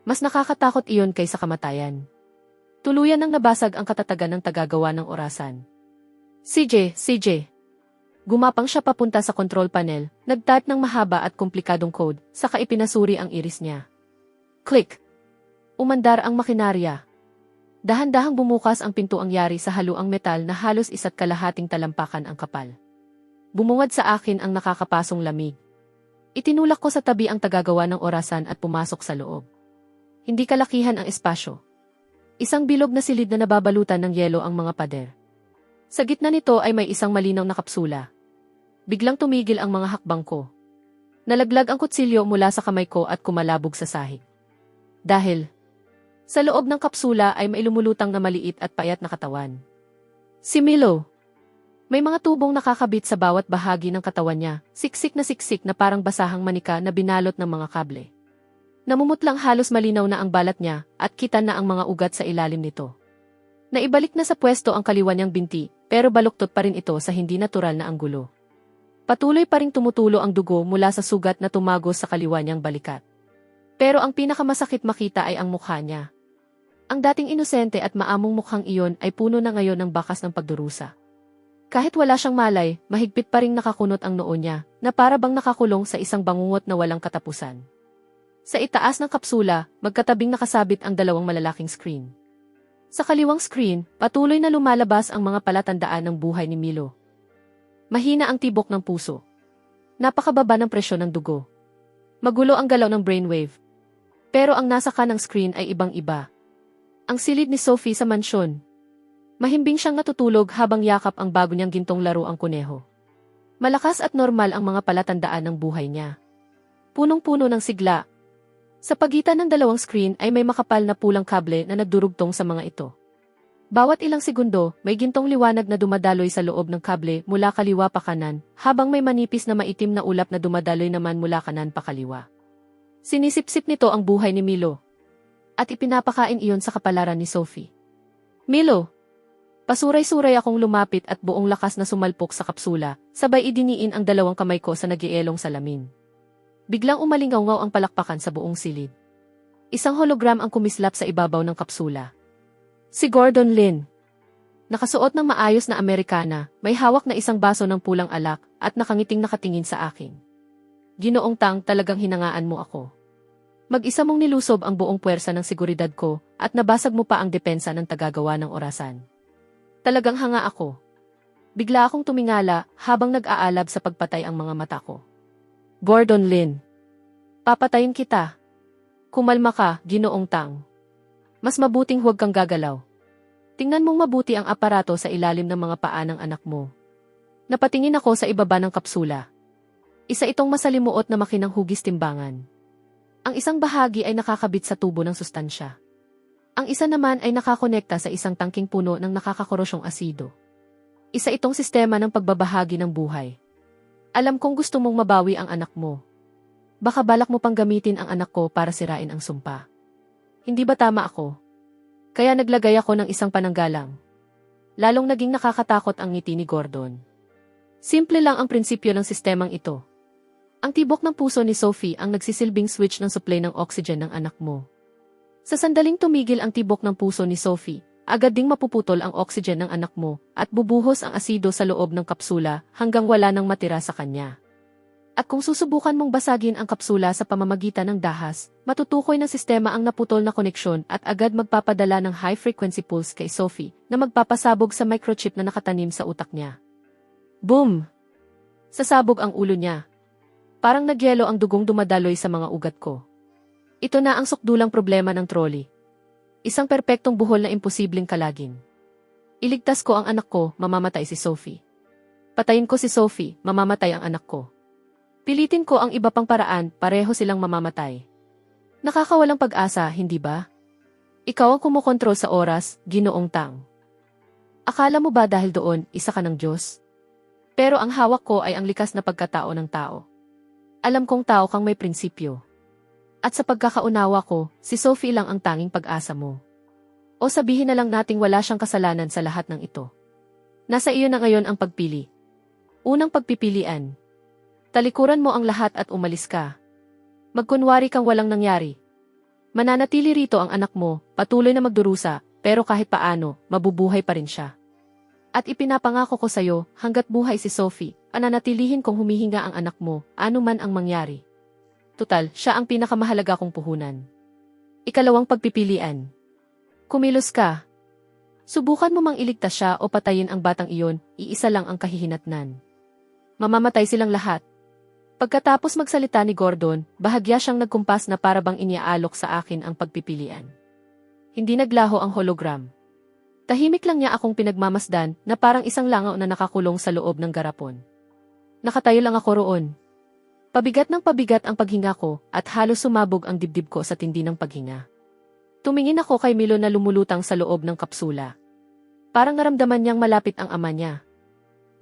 Mas nakakatakot iyon kaysa kamatayan. Tuluyan nang nabasag ang katatagan ng tagagawa ng orasan. CJ. Gumapang siya papunta sa control panel, nag-type ng mahaba at komplikadong code, saka ipinasuri ang iris niya. Click! Umandar ang makinarya. Dahan-dahang bumukas ang pintuang yari sa haluang metal na halos 1 kalahating talampakan ang kapal. Bumungad sa akin ang nakakapasong lamig. Itinulak ko sa tabi ang tagagawa ng orasan at pumasok sa loob. Hindi kalakihan ang espasyo. Isang bilog na silid na nababalutan ng yelo ang mga pader. Sa gitna nito ay may isang malinaw na kapsula. Biglang tumigil ang mga hakbang ko. Nalaglag ang kutsilyo mula sa kamay ko at kumalabog sa sahig. Dahil sa loob ng kapsula ay may lumulutang na maliit at payat na katawan. Si Milo. May mga tubong nakakabit sa bawat bahagi ng katawan niya, siksik na parang basahang manika na binalot ng mga kable. Namumutlang halos malinaw na ang balat niya at kita na ang mga ugat sa ilalim nito. Naibalik na sa pwesto ang kaliwa niyang binti, pero baluktot pa rin ito sa hindi natural na anggulo. Patuloy pa ring tumutulo ang dugo mula sa sugat na tumagos sa kaliwa niyang balikat. Pero ang pinakamasakit makita ay ang mukha niya. Ang dating inosente at maamong mukhang iyon ay puno na ngayon ng bakas ng pagdurusa. Kahit wala siyang malay, mahigpit pa ring nakakunot ang noo niya, na para bang nakakulong sa isang bangungot na walang katapusan. Sa itaas ng kapsula, magkatabing nakasabit ang 2 malalaking screen. Sa kaliwang screen, patuloy na lumalabas ang mga palatandaan ng buhay ni Milo. Mahina ang tibok ng puso. Napakababa ng presyon ng dugo. Magulo ang galaw ng brainwave. Pero ang nasa kanang screen ay ibang-iba. Ang silid ni Sophie sa mansyon. Mahimbing siyang natutulog habang yakap ang bago niyang gintong laro ang kuneho. Malakas at normal ang mga palatandaan ng buhay niya. Punong-puno ng sigla. Sa pagitan ng 2 screen ay may makapal na pulang kable na nagdurugtong sa mga ito. Bawat ilang segundo, may gintong liwanag na dumadaloy sa loob ng kable mula kaliwa pa kanan, habang may manipis na maitim na ulap na dumadaloy naman mula kanan pa kaliwa. Sinisipsip nito ang buhay ni Milo. At ipinapakain iyon sa kapalaran ni Sophie. Milo! Pasuray-suray akong lumapit at buong lakas na sumalpok sa kapsula, sabay idiniin ang 2 kamay ko sa nagielong salamin. Biglang umalingaw-ngaw ang palakpakan sa buong silid. Isang hologram ang kumislap sa ibabaw ng kapsula. Si Gordon Lin. Nakasuot ng maayos na Amerikana, may hawak na isang baso ng pulang alak at nakangiting nakatingin sa akin. Ginoong Tang, talagang hinangaan mo ako. Mag-isa mong nilusob ang buong puwersa ng seguridad ko at nabasag mo pa ang depensa ng tagagawa ng orasan. Talagang hanga ako. Bigla akong tumingala habang nag-aalab sa pagpatay ang mga mata ko. Gordon Lin. Papatayin kita. Kumalma ka, Ginoong Tang. Mas mabuting huwag kang gagalaw. Tingnan mong mabuti ang aparato sa ilalim ng mga paa ng anak mo. Napatingin ako sa ibaba ng kapsula. Isa itong masalimuot na makinang hugis timbangan. Ang isang bahagi ay nakakabit sa tubo ng sustansya. Ang isa naman ay nakakonekta sa isang tangking puno ng nakakakorosyong asido. Isa itong sistema ng pagbabahagi ng buhay. Alam kong gusto mong mabawi ang anak mo. Baka balak mo pang gamitin ang anak ko para sirain ang sumpa. Hindi ba tama ako? Kaya naglagay ako ng isang pananggalang. Lalong naging nakakatakot ang ngiti ni Gordon. Simple lang ang prinsipyo ng sistemang ito. Ang tibok ng puso ni Sophie ang nagsisilbing switch ng supply ng oxygen ng anak mo. Sa sandaling tumigil ang tibok ng puso ni Sophie, agad ding mapuputol ang oxygen ng anak mo at bubuhos ang asido sa loob ng kapsula hanggang wala nang matira sa kanya. At kung susubukan mong basagin ang kapsula sa pamamagitan ng dahas, matutukoy ng sistema ang naputol na koneksyon at agad magpapadala ng high-frequency pulse kay Sophie na magpapasabog sa microchip na nakatanim sa utak niya. Boom! Sasabog ang ulo niya. Parang nagyelo ang dugong dumadaloy sa mga ugat ko. Ito na ang sukdulang problema ng trolley. Isang perpektong buhol na imposibleng kalagin. Iligtas ko ang anak ko, mamamatay si Sophie. Patayin ko si Sophie, mamamatay ang anak ko. Pilitin ko ang iba pang paraan, pareho silang mamamatay. Nakakawalang pag-asa, hindi ba? Ikaw ang kumukontrol sa oras, Ginoong Tang. Akala mo ba dahil doon, isa ka ng Diyos? Pero ang hawak ko ay ang likas na pagkatao ng tao. Alam kong tao kang may prinsipyo. At sa pagkakaunawa ko, si Sophie lang ang tanging pag-asa mo. O sabihin na lang nating wala siyang kasalanan sa lahat ng ito. Nasa iyo na ngayon ang pagpili. Unang pagpipilian. Talikuran mo ang lahat at umalis ka. Magkunwari kang walang nangyari. Mananatili rito ang anak mo, patuloy na magdurusa, pero kahit paano, mabubuhay pa rin siya. At ipinapangako ko sa'yo, hanggat buhay si Sophie, pananatilihin kong humihinga ang anak mo, anuman ang mangyari. Tutal, siya ang pinakamahalaga kong puhunan. Ikalawang pagpipilian. Kumilos ka. Subukan mo mang iligtas siya o patayin ang batang iyon, iisa lang ang kahihinatnan. Mamamatay silang lahat. Pagkatapos magsalita ni Gordon, bahagya siyang nagkumpas na parabang iniaalok sa akin ang pagpipilian. Hindi naglaho ang hologram. Tahimik lang niya akong pinagmamasdan na parang isang langaw na nakakulong sa loob ng garapon. Nakatayo lang ako roon. Pabigat ng pabigat ang paghinga ko at halos sumabog ang dibdib ko sa tindi ng paghinga. Tumingin ako kay Milo na lumulutang sa loob ng kapsula. Parang naramdaman niyang malapit ang ama niya.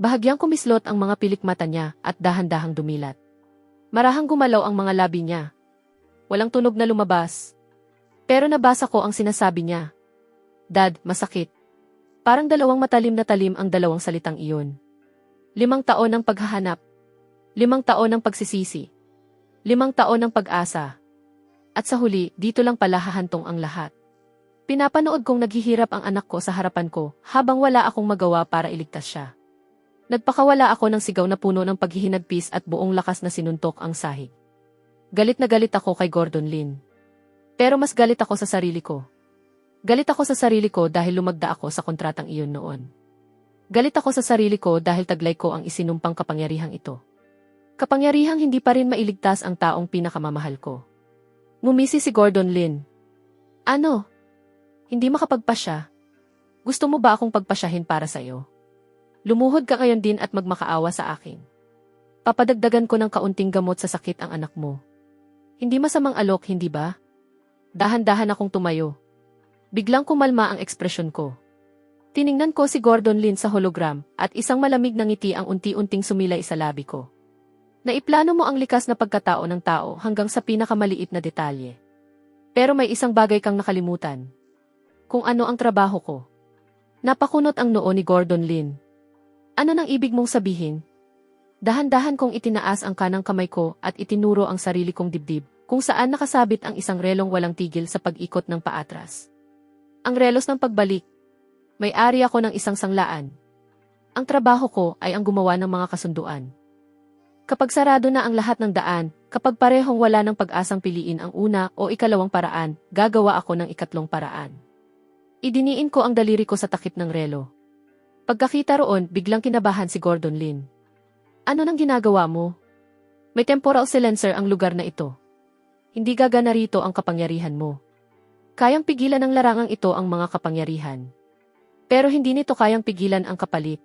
Bahagyang kumislot ang mga pilik mata niya at dahan-dahang dumilat. Marahang gumalaw ang mga labi niya. Walang tunog na lumabas. Pero nabasa ko ang sinasabi niya. Dad, masakit. Parang dalawang matalim na talim ang dalawang salitang iyon. 5 taon ng paghahanap. 5 taon ng pagsisisi. 5 taon ng pag-asa. At sa huli, dito lang pala hahantong ang lahat. Pinapanood kong naghihirap ang anak ko sa harapan ko habang wala akong magawa para iligtas siya. Nagpakawala ako ng sigaw na puno ng paghihinagpis at buong lakas na sinuntok ang sahig. Galit na galit ako kay Gordon Lin. Pero mas galit ako sa sarili ko. Galit ako sa sarili ko dahil lumagda ako sa kontratang iyon noon. Galit ako sa sarili ko dahil taglay ko ang isinumpang kapangyarihang ito. Kapangyarihang hindi pa rin mailigtas ang taong pinakamamahal ko. Ngumisi si Gordon Lin. Ano? Hindi makapagpasya? Gusto mo ba akong pagpasyahin para sa'yo? Lumuhod ka ngayon din at magmakaawa sa akin. Papadagdagan ko ng kaunting gamot sa sakit ang anak mo. Hindi masamang alok, hindi ba? Dahan-dahan akong tumayo. Biglang kumalma ang ekspresyon ko. Tiningnan ko si Gordon Lin sa hologram at isang malamig na ngiti ang unti-unting sumilay sa labi ko. Naiplano mo ang likas na pagkatao ng tao hanggang sa pinakamaliit na detalye. Pero may isang bagay kang nakalimutan. Kung ano ang trabaho ko. Napakunot ang noo ni Gordon Lin. Ano nang ibig mong sabihin? Dahan-dahan kong itinaas ang kanang kamay ko at itinuro ang sarili kong dibdib, kung saan nakasabit ang isang relong walang tigil sa pag-ikot ng paatras. Ang relos ng pagbalik. May-ari ako ng isang sanglaan. Ang trabaho ko ay ang gumawa ng mga kasunduan. Kapag sarado na ang lahat ng daan, Kapag parehong wala ng pag-asang piliin ang una o ikalawang paraan, gagawa ako ng ikatlong paraan. Idiniin ko ang daliri ko sa takip ng relo. Pagkakita roon, biglang kinabahan si Gordon Lin. Ano nang ginagawa mo? May temporal silencer ang lugar na ito. Hindi gagana rito ang kapangyarihan mo. Kayang pigilan ng larangang ito ang mga kapangyarihan. Pero hindi nito kayang pigilan ang kapalit.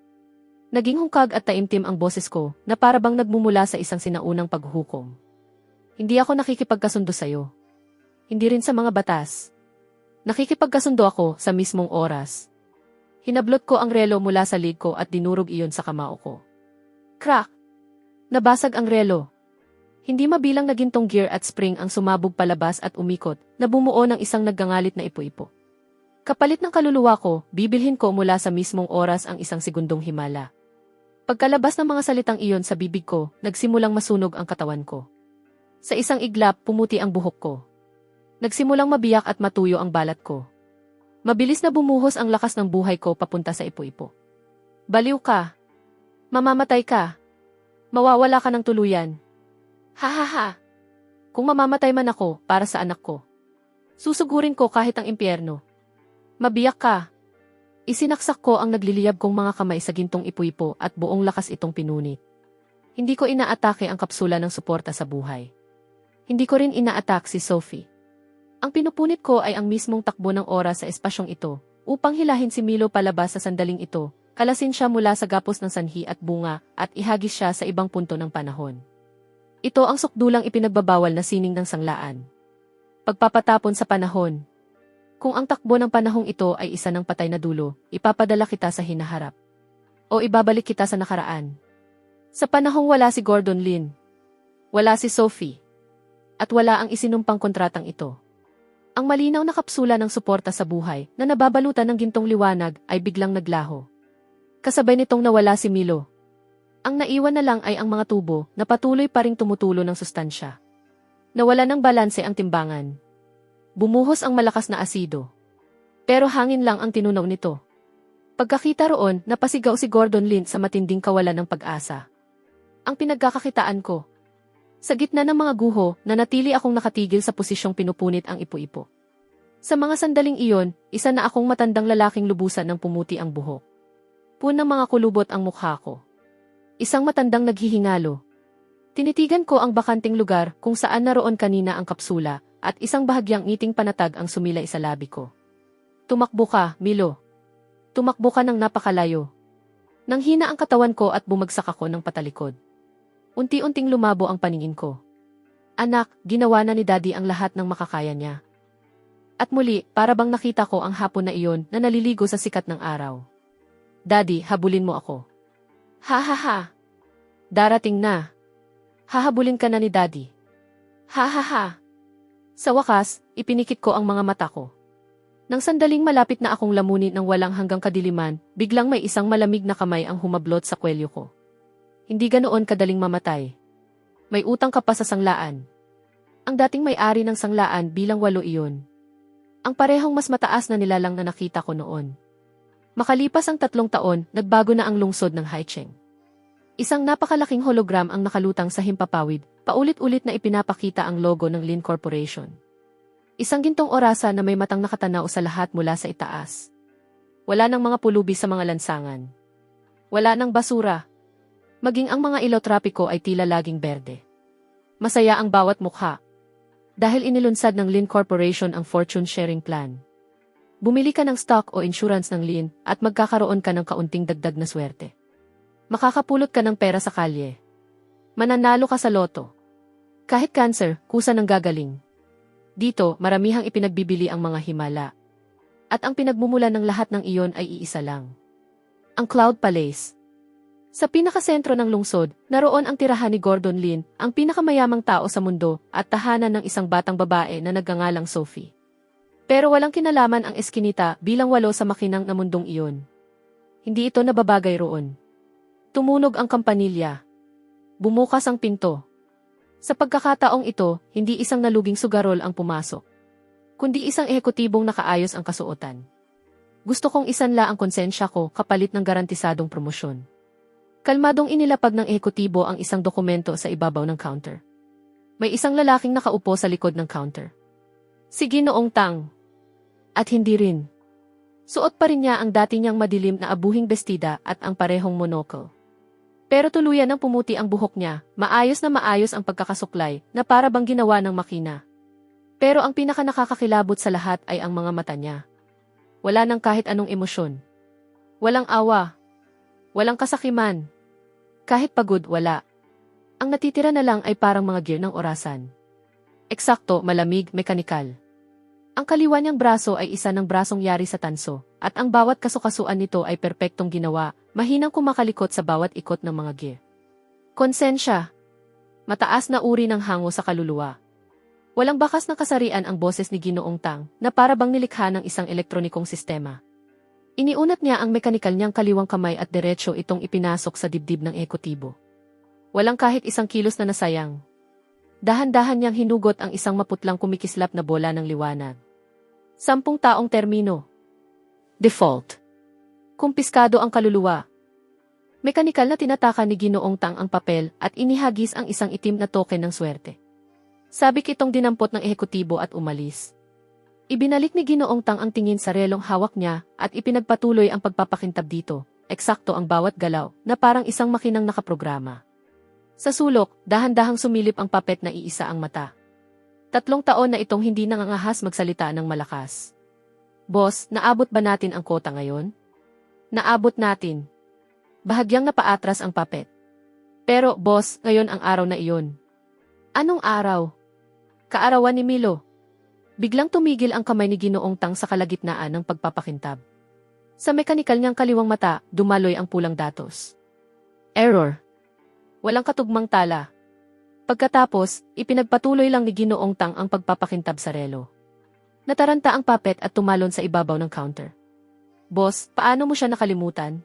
Naging hungkag at taimtim ang boses ko na parabang nagmumula sa isang sinaunang paghuhukom. Hindi ako nakikipagkasundo sa'yo. Hindi rin sa mga batas. Nakikipagkasundo ako sa mismong oras. Hinablot ko ang relo mula sa lig ko at dinurog iyon sa kamao ko. Crack! Nabasag ang relo. Hindi mabilang na gintong gear at spring ang sumabog palabas at umikot na bumuo ng isang naggangalit na ipo-ipo. Kapalit ng kaluluwa ko, bibilhin ko mula sa mismong oras ang isang segundong himala. Pagkalabas ng mga salitang iyon sa bibig ko, nagsimulang masunog ang katawan ko. Sa isang iglap, pumuti ang buhok ko. Nagsimulang mabiyak at matuyo ang balat ko. Mabilis na bumuhos ang lakas ng buhay ko papunta sa ipo-ipo. Baliw ka. Mamamatay ka. Mawawala ka ng tuluyan. Ha ha ha. Kung mamamatay man ako, para sa anak ko. Susugurin ko kahit ang impyerno. Mabiyak ka. Isinaksak ko ang nagliliyab kong mga kamay sa gintong ipo-ipo at buong lakas itong pinunit. Hindi ko inaatake ang kapsula ng suporta sa buhay. Hindi ko rin inaatak si Sophie. Ang pinupunit ko ay ang mismong takbo ng oras sa espasyong ito, upang hilahin si Milo palabas sa sandaling ito, kalasin siya mula sa gapos ng sanhi at bunga, at ihagis siya sa ibang punto ng panahon. Ito ang sukdulang ipinagbabawal na sining ng sanglaan. Pagpapatapon sa panahon. Kung ang takbo ng panahong ito ay isa ng patay na dulo, ipapadala kita sa hinaharap. O ibabalik kita sa nakaraan. Sa panahong wala si Gordon Lin. Wala si Sophie. At wala ang isinumpang kontratang ito. Ang malinaw na kapsula ng suporta sa buhay na nababalutan ng gintong liwanag ay biglang naglaho. Kasabay nitong nawala si Milo. Ang naiwan na lang ay ang mga tubo na patuloy pa ring tumutulo ng sustansya. Nawala ng balanse ang timbangan. Bumuhos ang malakas na asido. Pero hangin lang ang tinunaw nito. Pagkakita roon, napasigaw si Gordon Lin sa matinding kawalan ng pag-asa. Ang pinagkakakitaan ko. Sa gitna ng mga guho, nanatili akong nakatigil sa posisyong pinupunit ang ipo-ipo. Sa mga sandaling iyon, isa na akong matandang lalaking lubusan ng pumuti ang buhok. Punang mga kulubot ang mukha ko. Isang matandang naghihingalo. Tinitigan ko ang bakanting lugar kung saan naroon kanina ang kapsula at isang bahagyang ngiting panatag ang sumilay sa labi ko. Tumakbo ka, Milo. Tumakbo ka ng napakalayo. Nang hina ang katawan ko at bumagsak ako ng patalikod. Unti-unting lumabo ang paningin ko. Anak, ginawa na ni Daddy ang lahat ng makakaya niya. At muli, para bang nakita ko ang hapon na iyon na naliligo sa sikat ng araw. Daddy, habulin mo ako. Ha ha ha. Darating na. Hahabulin ka na ni Daddy. Ha ha ha. Sa wakas, ipinikit ko ang mga mata ko. Nang sandaling malapit na akong lamunin ng walang hanggang kadiliman, biglang may isang malamig na kamay ang humablot sa kwelyo ko. Hindi ganoon kadaling mamatay. May utang ka pa sa sanglaan. Ang dating may-ari ng sanglaan bilang 8 iyon. Ang parehong mas mataas na nilalang na nakita ko noon. Makalipas ang 3 taon, nagbago na ang lungsod ng Haicheng. Isang napakalaking hologram ang nakalutang sa himpapawid, paulit-ulit na ipinapakita ang logo ng Lin Corporation. Isang gintong orasa na may matang nakatanaw sa lahat mula sa itaas. Wala nang mga pulubi sa mga lansangan. Wala nang basura. Maging ang mga ilaw trapiko ay tila laging berde. Masaya ang bawat mukha. Dahil inilunsad ng Lin Corporation ang fortune sharing plan. Bumili ka ng stock o insurance ng Lin at magkakaroon ka ng kaunting dagdag na swerte. Makakapulot ka ng pera sa kalye. Mananalo ka sa loto. Kahit cancer, kusa ng gagaling. Dito, maramihang ipinagbibili ang mga himala. At ang pinagmumulan ng lahat ng iyon ay iisa lang. Ang Cloud Palace. Sa pinakasentro ng lungsod, naroon ang tirahan ni Gordon Lin, ang pinakamayamang tao sa mundo, at tahanan ng isang batang babae na nagngangalang Sophie. Pero walang kinalaman ang eskinita bilang 8 sa makinang na mundong iyon. Hindi ito nababagay roon. Tumunog ang kampanilya. Bumukas ang pinto. Sa pagkakataong ito, hindi isang naluging sugarol ang pumasok, kundi isang ehekutibong nakaayos ang kasuotan. Gusto kong isanla ang konsensya ko kapalit ng garantisadong promosyon. Kalmadong inilapag ng ehekutibo ang isang dokumento sa ibabaw ng counter. May isang lalaking nakaupo sa likod ng counter. Si Ginoong Tang. At hindi rin. Suot pa rin niya ang dati niyang madilim na abuhing bestida at ang parehong monocle. Pero tuluyan ng pumuti ang buhok niya, maayos na maayos ang pagkakasuklay na para bang ginawa ng makina. Pero ang pinaka nakakakilabot sa lahat ay ang mga mata niya. Wala nang kahit anong emosyon. Walang awa. Walang kasakiman. Kahit pagod, wala. Ang natitira na lang ay parang mga gear ng orasan. Eksakto, malamig, mekanikal. Ang kaliwa niyang braso ay isa ng brasong yari sa tanso, at ang bawat kasukasuan nito ay perpektong ginawa, mahinang kumakalikot sa bawat ikot ng mga gear. Konsensya. Mataas na uri ng hango sa kaluluwa. Walang bakas na kasarian ang boses ni Ginoong Tang, na para bang nilikha ng isang elektronikong sistema. Iniunat niya ang mekanikal niyang kaliwang kamay at diretsyo itong ipinasok sa dibdib ng ekotibo. Walang kahit isang kilos na nasayang. Dahan-dahan niyang hinugot ang isang maputlang kumikislap na bola ng liwanag. 10 taong termino. Default. Kumpiskado ang kaluluwa. Mekanikal na tinataka ni Ginoong Tang ang papel at inihagis ang isang itim na token ng swerte. Sabik itong dinampot ng ehekutibo at umalis. Ibinalik ni Ginoong Tang ang tingin sa relong hawak niya at ipinagpatuloy ang pagpapakintab dito. Eksakto ang bawat galaw na parang isang makinang nakaprograma. Sa sulok, dahan-dahang sumilip ang papet na iisa ang mata. 3 taon na itong hindi nangangahas magsalita ng malakas. Boss, naabot ba natin ang kota ngayon? Naabot natin. Bahagyang napaatras ang papet. Pero, boss, ngayon ang araw na iyon. Anong araw? Kaarawan ni Milo. Biglang tumigil ang kamay ni Ginoong Tang sa kalagitnaan ng pagpapakintab. Sa mekanikal niyang kaliwang mata, dumaloy ang pulang datos. Error. Walang katugmang tala. Pagkatapos, ipinagpatuloy lang ni Ginoong Tang ang pagpapakintab sa relo. Nataranta ang papet at tumalon sa ibabaw ng counter. Boss, paano mo siya nakalimutan?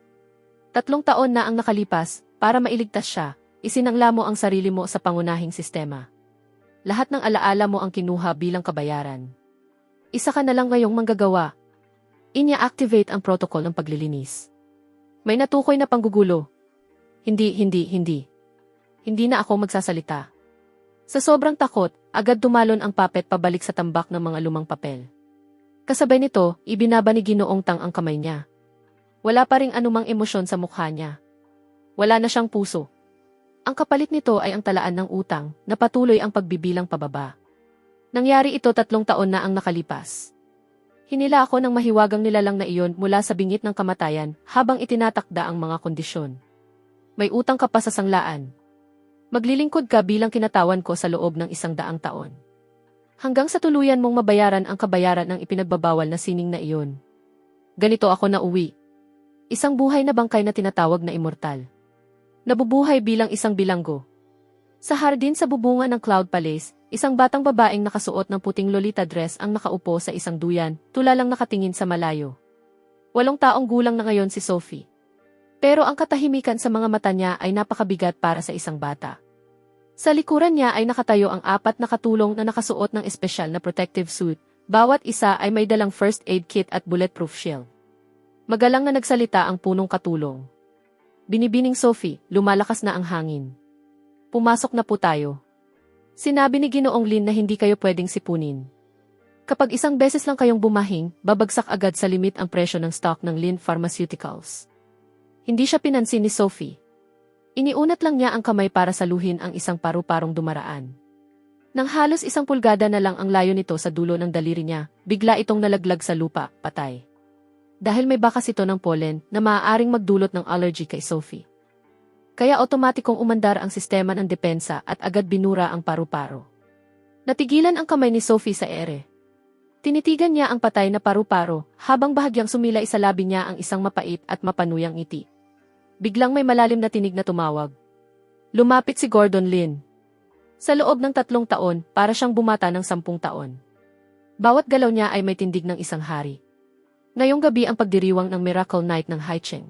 3 taon na ang nakalipas, para mailigtas siya, isinangla mo ang sarili mo sa pangunahing sistema. Lahat ng alaala mo ang kinuha bilang kabayaran. Isa ka na lang ngayong manggagawa. Inya-activate ang protocol ng paglilinis. May natukoy na panggugulo. Hindi. Hindi na ako magsasalita. Sa sobrang takot, agad tumalon ang papet pabalik sa tambak ng mga lumang papel. Kasabay nito, ibinaba ni Ginoong Tang ang kamay niya. Wala pa ring anumang emosyon sa mukha niya. Wala na siyang puso. Ang kapalit nito ay ang talaan ng utang na patuloy ang pagbibilang pababa. Nangyari ito 3 taon na ang nakalipas. Hinila ako ng mahiwagang nilalang na iyon mula sa bingit ng kamatayan habang itinatakda ang mga kondisyon. May utang ka pa sa sanglaan. Maglilingkod ka bilang kinatawan ko sa loob ng 100 taon. Hanggang sa tuluyan mong mabayaran ang kabayaran ng ipinagbabawal na sining na iyon. Ganito ako nauwi. Isang buhay na bangkay na tinatawag na immortal. Nabubuhay bilang isang bilanggo. Sa hardin sa bubungan ng Cloud Palace, isang batang babaeng nakasuot ng puting lolita dress ang nakaupo sa isang duyan, tulalang nakatingin sa malayo. 8 taong gulang na ngayon si Sophie. Pero ang katahimikan sa mga mata niya ay napakabigat para sa isang bata. Sa likuran niya ay nakatayo ang 4 na katulong na nakasuot ng espesyal na protective suit, bawat isa ay may dalang first aid kit at bulletproof shield. Magalang na nagsalita ang punong katulong. Binibining Sophie, lumalakas na ang hangin. Pumasok na po tayo. Sinabi ni Ginoong Lin na hindi kayo pwedeng sipunin. Kapag isang beses lang kayong bumahing, babagsak agad sa limit ang presyo ng stock ng Lin Pharmaceuticals. Hindi siya pinansin ni Sophie. Iniunat lang niya ang kamay para saluhin ang isang paru-parong dumaraan. Nang halos 1 pulgada na lang ang layo nito sa dulo ng daliri niya, bigla itong nalaglag sa lupa, patay. Dahil may bakas ito ng pollen na maaaring magdulot ng allergy kay Sophie. Kaya otomatikong umandar ang sistema ng depensa at agad binura ang paru-paro. Natigilan ang kamay ni Sophie sa ere. Tinitigan niya ang patay na paru-paro habang bahagyang sumilay sa labi niya ang isang mapait at mapanuyang ngiti. Biglang may malalim na tinig na tumawag. Lumapit si Gordon Lin. Sa loob ng 3 taon, para siyang bumata ng 10 taon. Bawat galaw niya ay may tindig ng isang hari. Ngayong gabi ang pagdiriwang ng Miracle Night ng Haicheng.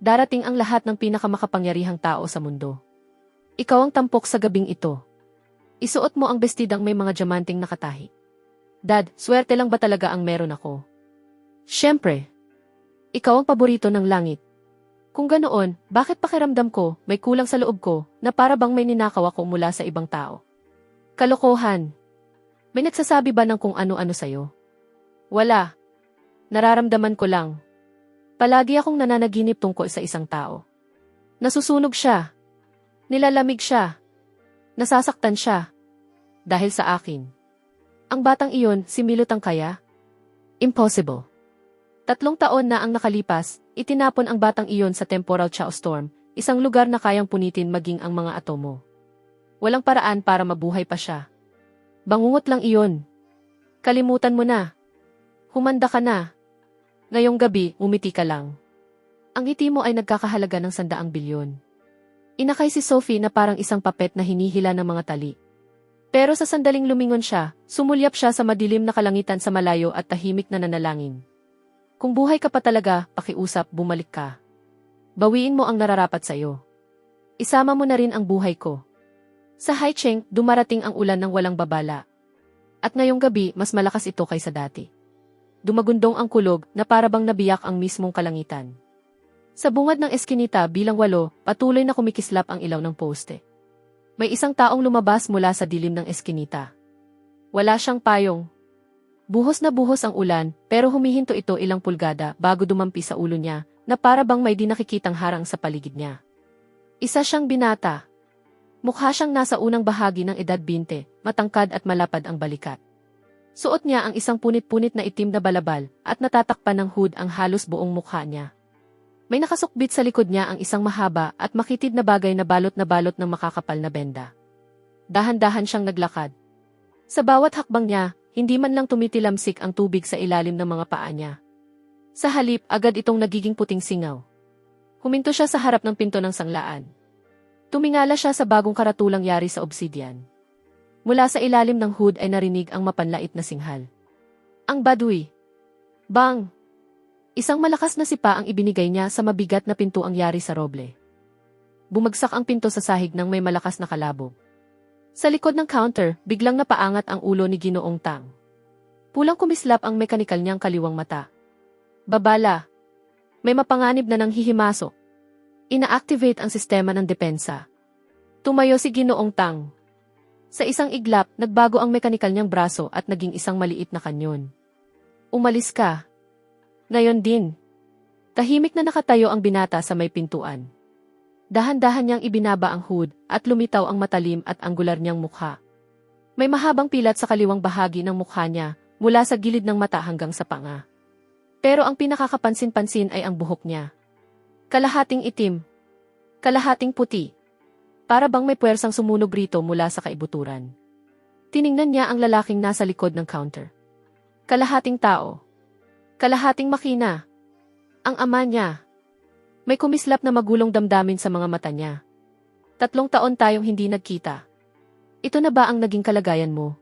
Darating ang lahat ng pinakamakapangyarihang tao sa mundo. Ikaw ang tampok sa gabing ito. Isuot mo ang bestidang may mga diamanting nakatahi. Dad, swerte lang ba talaga ang meron ako? Siyempre. Ikaw ang paborito ng langit. Kung ganoon, bakit pakiramdam ko, may kulang sa loob ko, na para bang may ninakaw ako mula sa ibang tao? Kalokohan. May nagsasabi ba ng kung ano-ano sa'yo? Wala. Nararamdaman ko lang. Palagi akong nananaginip tungkol sa isang tao. Nasusunog siya. Nilalamig siya. Nasasaktan siya. Dahil sa akin. Ang batang iyon, si Milutang kaya? Impossible. 3 taon na ang nakalipas, itinapon ang batang iyon sa temporal chaos storm, isang lugar na kayang punitin maging ang mga atomo. Walang paraan para mabuhay pa siya. Bangungot lang iyon. Kalimutan mo na. Humanda ka na. Ngayong gabi, umiti ka lang. Ang ngiti mo ay nagkakahalaga ng 100 bilyon. Inakay si Sophie na parang isang papet na hinihila ng mga tali. Pero sa sandaling lumingon siya, sumulyap siya sa madilim na kalangitan sa malayo at tahimik na nanalangin. Kung buhay ka pa talaga, pakiusap, bumalik ka. Bawiin mo ang nararapat sa'yo. Isama mo na rin ang buhay ko. Sa Haicheng, dumarating ang ulan ng walang babala. At ngayong gabi, mas malakas ito kaysa dati. Dumagundong ang kulog na parabang nabiyak ang mismong kalangitan. Sa bungad ng eskinita bilang 8, patuloy na kumikislap ang ilaw ng poste. May isang taong lumabas mula sa dilim ng eskinita. Wala siyang payong. Buhos na buhos ang ulan, pero humihinto ito ilang pulgada bago dumampi sa ulo niya, na parabang may di nakikitang harang sa paligid niya. Isa siyang binata. Mukha siyang nasa unang bahagi ng edad 20, matangkad at malapad ang balikat. Suot niya ang isang punit-punit na itim na balabal at natatakpan ng hood ang halos buong mukha niya. May nakasukbit sa likod niya ang isang mahaba at makitid na bagay na balot ng makakapal na benda. Dahan-dahan siyang naglakad. Sa bawat hakbang niya, hindi man lang tumitilamsik ang tubig sa ilalim ng mga paa niya. Sa halip, agad itong nagiging puting singaw. Huminto siya sa harap ng pinto ng sanglaan. Tumingala siya sa bagong karatulang yari sa obsidian. Mula sa ilalim ng hood ay narinig ang mapanlait na singhal. Ang badui. Bang! Isang malakas na sipa ang ibinigay niya sa mabigat na pintuang yari sa roble. Bumagsak ang pinto sa sahig ng may malakas na kalabog. Sa likod ng counter, biglang napaangat ang ulo ni Ginoong Tang. Pulang kumislap ang mekanikal niyang kaliwang mata. Babala. May mapanganib na nang hihimasok. Ina-activate ang sistema ng depensa. Tumayo si Ginoong Tang. Sa isang iglap, nagbago ang mekanikal niyang braso at naging isang maliit na kanyon. Umalis ka. Ngayon din. Tahimik na nakatayo ang binata sa may pintuan. Dahan-dahan niyang ibinaba ang hood at lumitaw ang matalim at anggular niyang mukha. May mahabang pilat sa kaliwang bahagi ng mukha niya, mula sa gilid ng mata hanggang sa panga. Pero ang pinakakapansin-pansin ay ang buhok niya. Kalahating itim. Kalahating puti. Para bang may puwersang sumunog rito mula sa kaibuturan. Tiningnan niya ang lalaking nasa likod ng counter. Kalahating tao. Kalahating makina. Ang ama niya. May kumislap na magulong damdamin sa mga mata niya. 3 taon tayong hindi nagkita. Ito na ba ang naging kalagayan mo?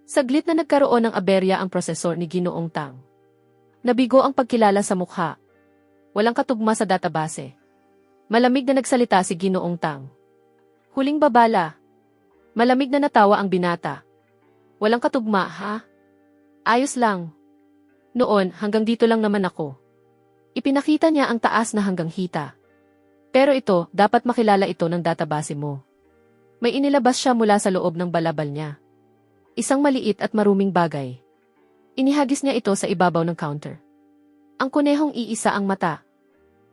Saglit na nagkaroon ng aberya ang prosesor ni Ginoong Tang. Nabigo ang pagkilala sa mukha. Walang katugma sa database. Malamig na nagsalita si Ginoong Tang. Huling babala. Malamig na natawa ang binata. Walang katugma, ha? Ayos lang. Noon, hanggang dito lang naman ako. Ipinakita niya ang taas na hanggang hita. Pero ito, dapat makilala ito ng database mo. May inilabas siya mula sa loob ng balabal niya. Isang maliit at maruming bagay. Inihagis niya ito sa ibabaw ng counter. Ang kunehong iisa ang mata.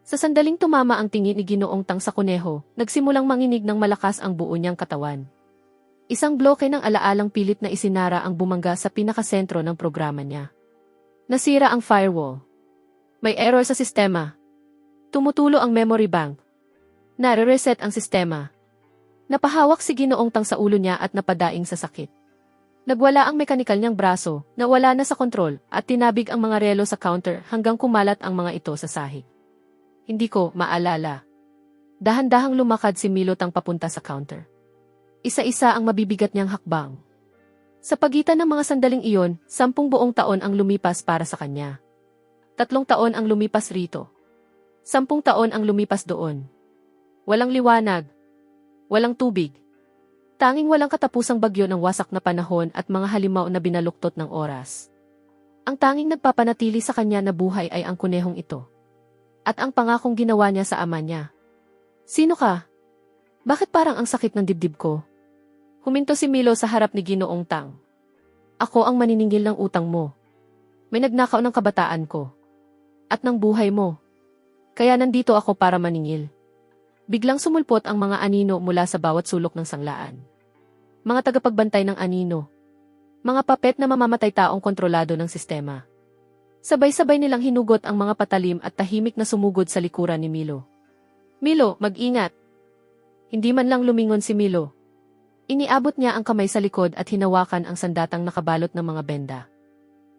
Sa sandaling tumama ang tingin ni Ginoong Tang sa kuneho, nagsimulang manginig ng malakas ang buo niyang katawan. Isang bloke ng alaalang pilit na isinara ang bumangga sa pinakasentro ng programa niya. Nasira ang firewall. May error sa sistema. Tumutulo ang memory bank. Nare-reset ang sistema. Napahawak si Ginoong Tang sa ulo niya at napadaing sa sakit. Nagwala ang mekanikal niyang braso, nawala na sa kontrol, at tinabig ang mga relo sa counter hanggang kumalat ang mga ito sa sahig. Hindi ko maalala. Dahan-dahang lumakad si Milutang papunta sa counter. Isa-isa ang mabibigat niyang hakbang. Sa pagitan ng mga sandaling iyon, 10 buong taon ang lumipas para sa kanya. 3 taon ang lumipas rito. 10 taon ang lumipas doon. Walang liwanag. Walang tubig. Tanging walang katapusang bagyo ng wasak na panahon at mga halimaw na binaluktot ng oras. Ang tanging nagpapanatili sa kanya na buhay ay ang kunehong ito. At ang pangakong ginawa niya sa ama niya. Sino ka? Bakit parang ang sakit ng dibdib ko? Huminto si Milo sa harap ni Ginoong Tang. Ako ang maniningil ng utang mo. May nagnakaw ng kabataan ko. At ng buhay mo. Kaya nandito ako para maningil. Biglang sumulpot ang mga anino mula sa bawat sulok ng sanglaan. Mga tagapagbantay ng anino. Mga papet na mamamatay taong kontrolado ng sistema. Sabay-sabay nilang hinugot ang mga patalim at tahimik na sumugod sa likuran ni Milo. Milo, mag-ingat! Hindi man lang lumingon si Milo. Iniabot niya ang kamay sa likod at hinawakan ang sandatang nakabalot ng mga benda.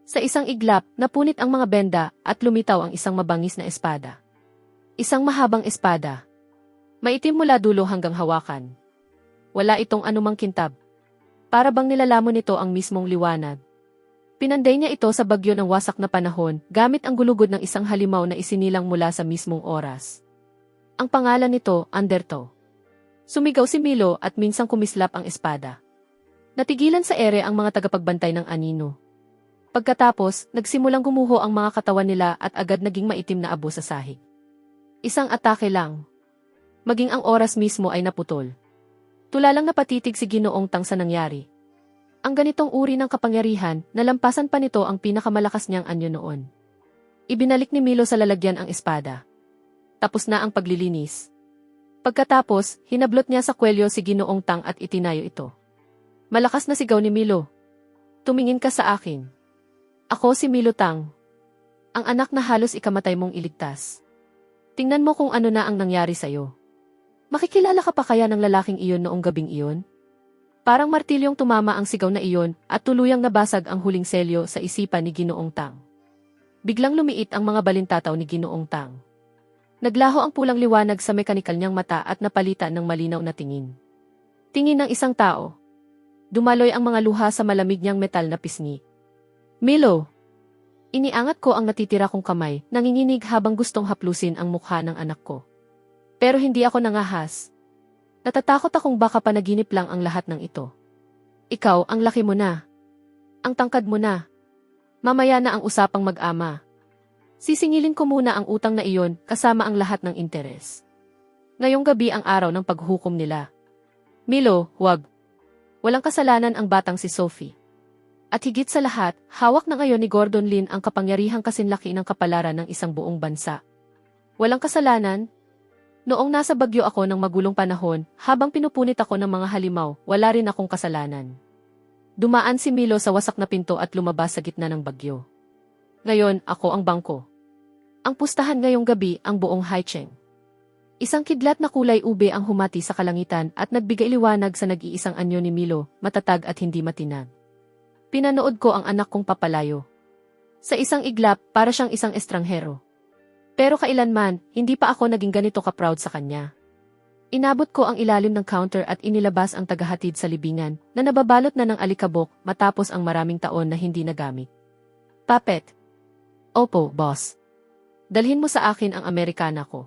Sa isang iglap, napunit ang mga benda at lumitaw ang isang mabangis na espada. Isang mahabang espada. Maitim mula dulo hanggang hawakan. Wala itong anumang kintab. Para bang nilalamon nito ang mismong liwanag. Pinanday niya ito sa bagyo ng wasak na panahon gamit ang gulugod ng isang halimaw na isinilang mula sa mismong oras. Ang pangalan nito, Undertow. Sumigaw si Milo at minsang kumislap ang espada. Natigilan sa ere ang mga tagapagbantay ng anino. Pagkatapos, nagsimulang gumuho ang mga katawan nila at agad naging maitim na abo sa sahig. Isang atake lang. Maging ang oras mismo ay naputol. Tulalang napatitig si Ginoong Tang sa nangyari. Ang ganitong uri ng kapangyarihan, nalampasan pa nito ang pinakamalakas niyang anyo noon. Ibinalik ni Milo sa lalagyan ang espada. Tapos na ang paglilinis. Pagkatapos, hinablot niya sa kwelyo si Ginoong Tang at itinayo ito. Malakas na sigaw ni Milo. Tumingin ka sa akin. Ako si Milo Tang. Ang anak na halos ikamatay mong iligtas. Tingnan mo kung ano na ang nangyari sa'yo. Makikilala ka pa kaya ng lalaking iyon noong gabing iyon? Parang martilyong tumama ang sigaw na iyon at tuluyang nabasag ang huling selyo sa isipan ni Ginoong Tang. Biglang lumiit ang mga balintataw ni Ginoong Tang. Naglaho ang pulang liwanag sa mekanikal niyang mata at napalitan ng malinaw na tingin. Tingin ng isang tao. Dumaloy ang mga luha sa malamig niyang metal na pisngi. Milo! Iniangat ko ang natitira kong kamay, nanginginig habang gustong haplusin ang mukha ng anak ko. Pero hindi ako nangahas. Natatakot akong baka panaginip lang ang lahat ng ito. Ikaw, ang laki mo na. Ang tangkad mo na. Mamaya na ang usapang mag-ama. Sisingilin ko muna ang utang na iyon kasama ang lahat ng interes. Ngayong gabi ang araw ng paghukom nila. Milo, huwag. Walang kasalanan ang batang si Sophie. At higit sa lahat, hawak na ngayon ni Gordon Lin ang kapangyarihang kasinlaki ng kapalaran ng isang buong bansa. Walang kasalanan? Noong nasa Bagyo ako ng magulong panahon, habang pinupunit ako ng mga halimaw, wala rin akong kasalanan. Dumaan si Milo sa wasak na pinto at lumabas sa gitna ng bagyo. Ngayon, ako ang bangko. Ang pustahan ngayong gabi ang buong Haicheng. Isang kidlat na kulay ube ang humati sa kalangitan at nagbigay liwanag sa nag-iisang anyo ni Milo, matatag at hindi matinag. Pinanood ko ang anak kong papalayo. Sa isang iglap, para siyang isang estranghero. Pero kailanman, hindi pa ako naging ganito ka-proud sa kanya. Inabot ko ang ilalim ng counter at inilabas ang tagahatid sa libingan na nababalot na ng alikabok matapos ang maraming taon na hindi nagamit. Puppet. Opo, boss. Dalhin mo sa akin ang Amerikana ko.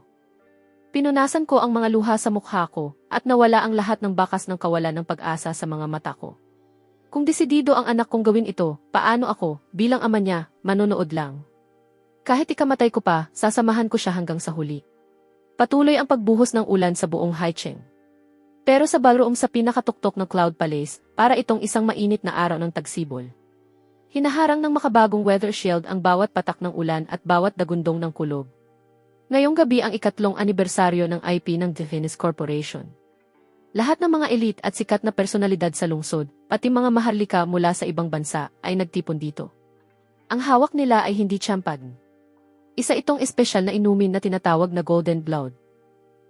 Pinunasan ko ang mga luha sa mukha ko at nawala ang lahat ng bakas ng kawalan ng pag-asa sa mga mata ko. Kung desidido ang anak kong gawin ito, paano ako, bilang ama niya, manonood lang? Kahit ikamatay ko pa, sasamahan ko siya hanggang sa huli. Patuloy ang pagbuhos ng ulan sa buong Haicheng. Pero sa ballroom sa pinakatuktok ng Cloud Palace, para itong isang mainit na araw ng tagsibol. Hinaharang ng makabagong weather shield ang bawat patak ng ulan at bawat dagundong ng kulog. Ngayong gabi ang ikatlong anibersaryo ng IP ng Defense Corporation. Lahat ng mga elite at sikat na personalidad sa lungsod, pati mga maharlika mula sa ibang bansa, ay nagtipon dito. Ang hawak nila ay hindi champagne. Isa itong espesyal na inumin na tinatawag na Golden Blood.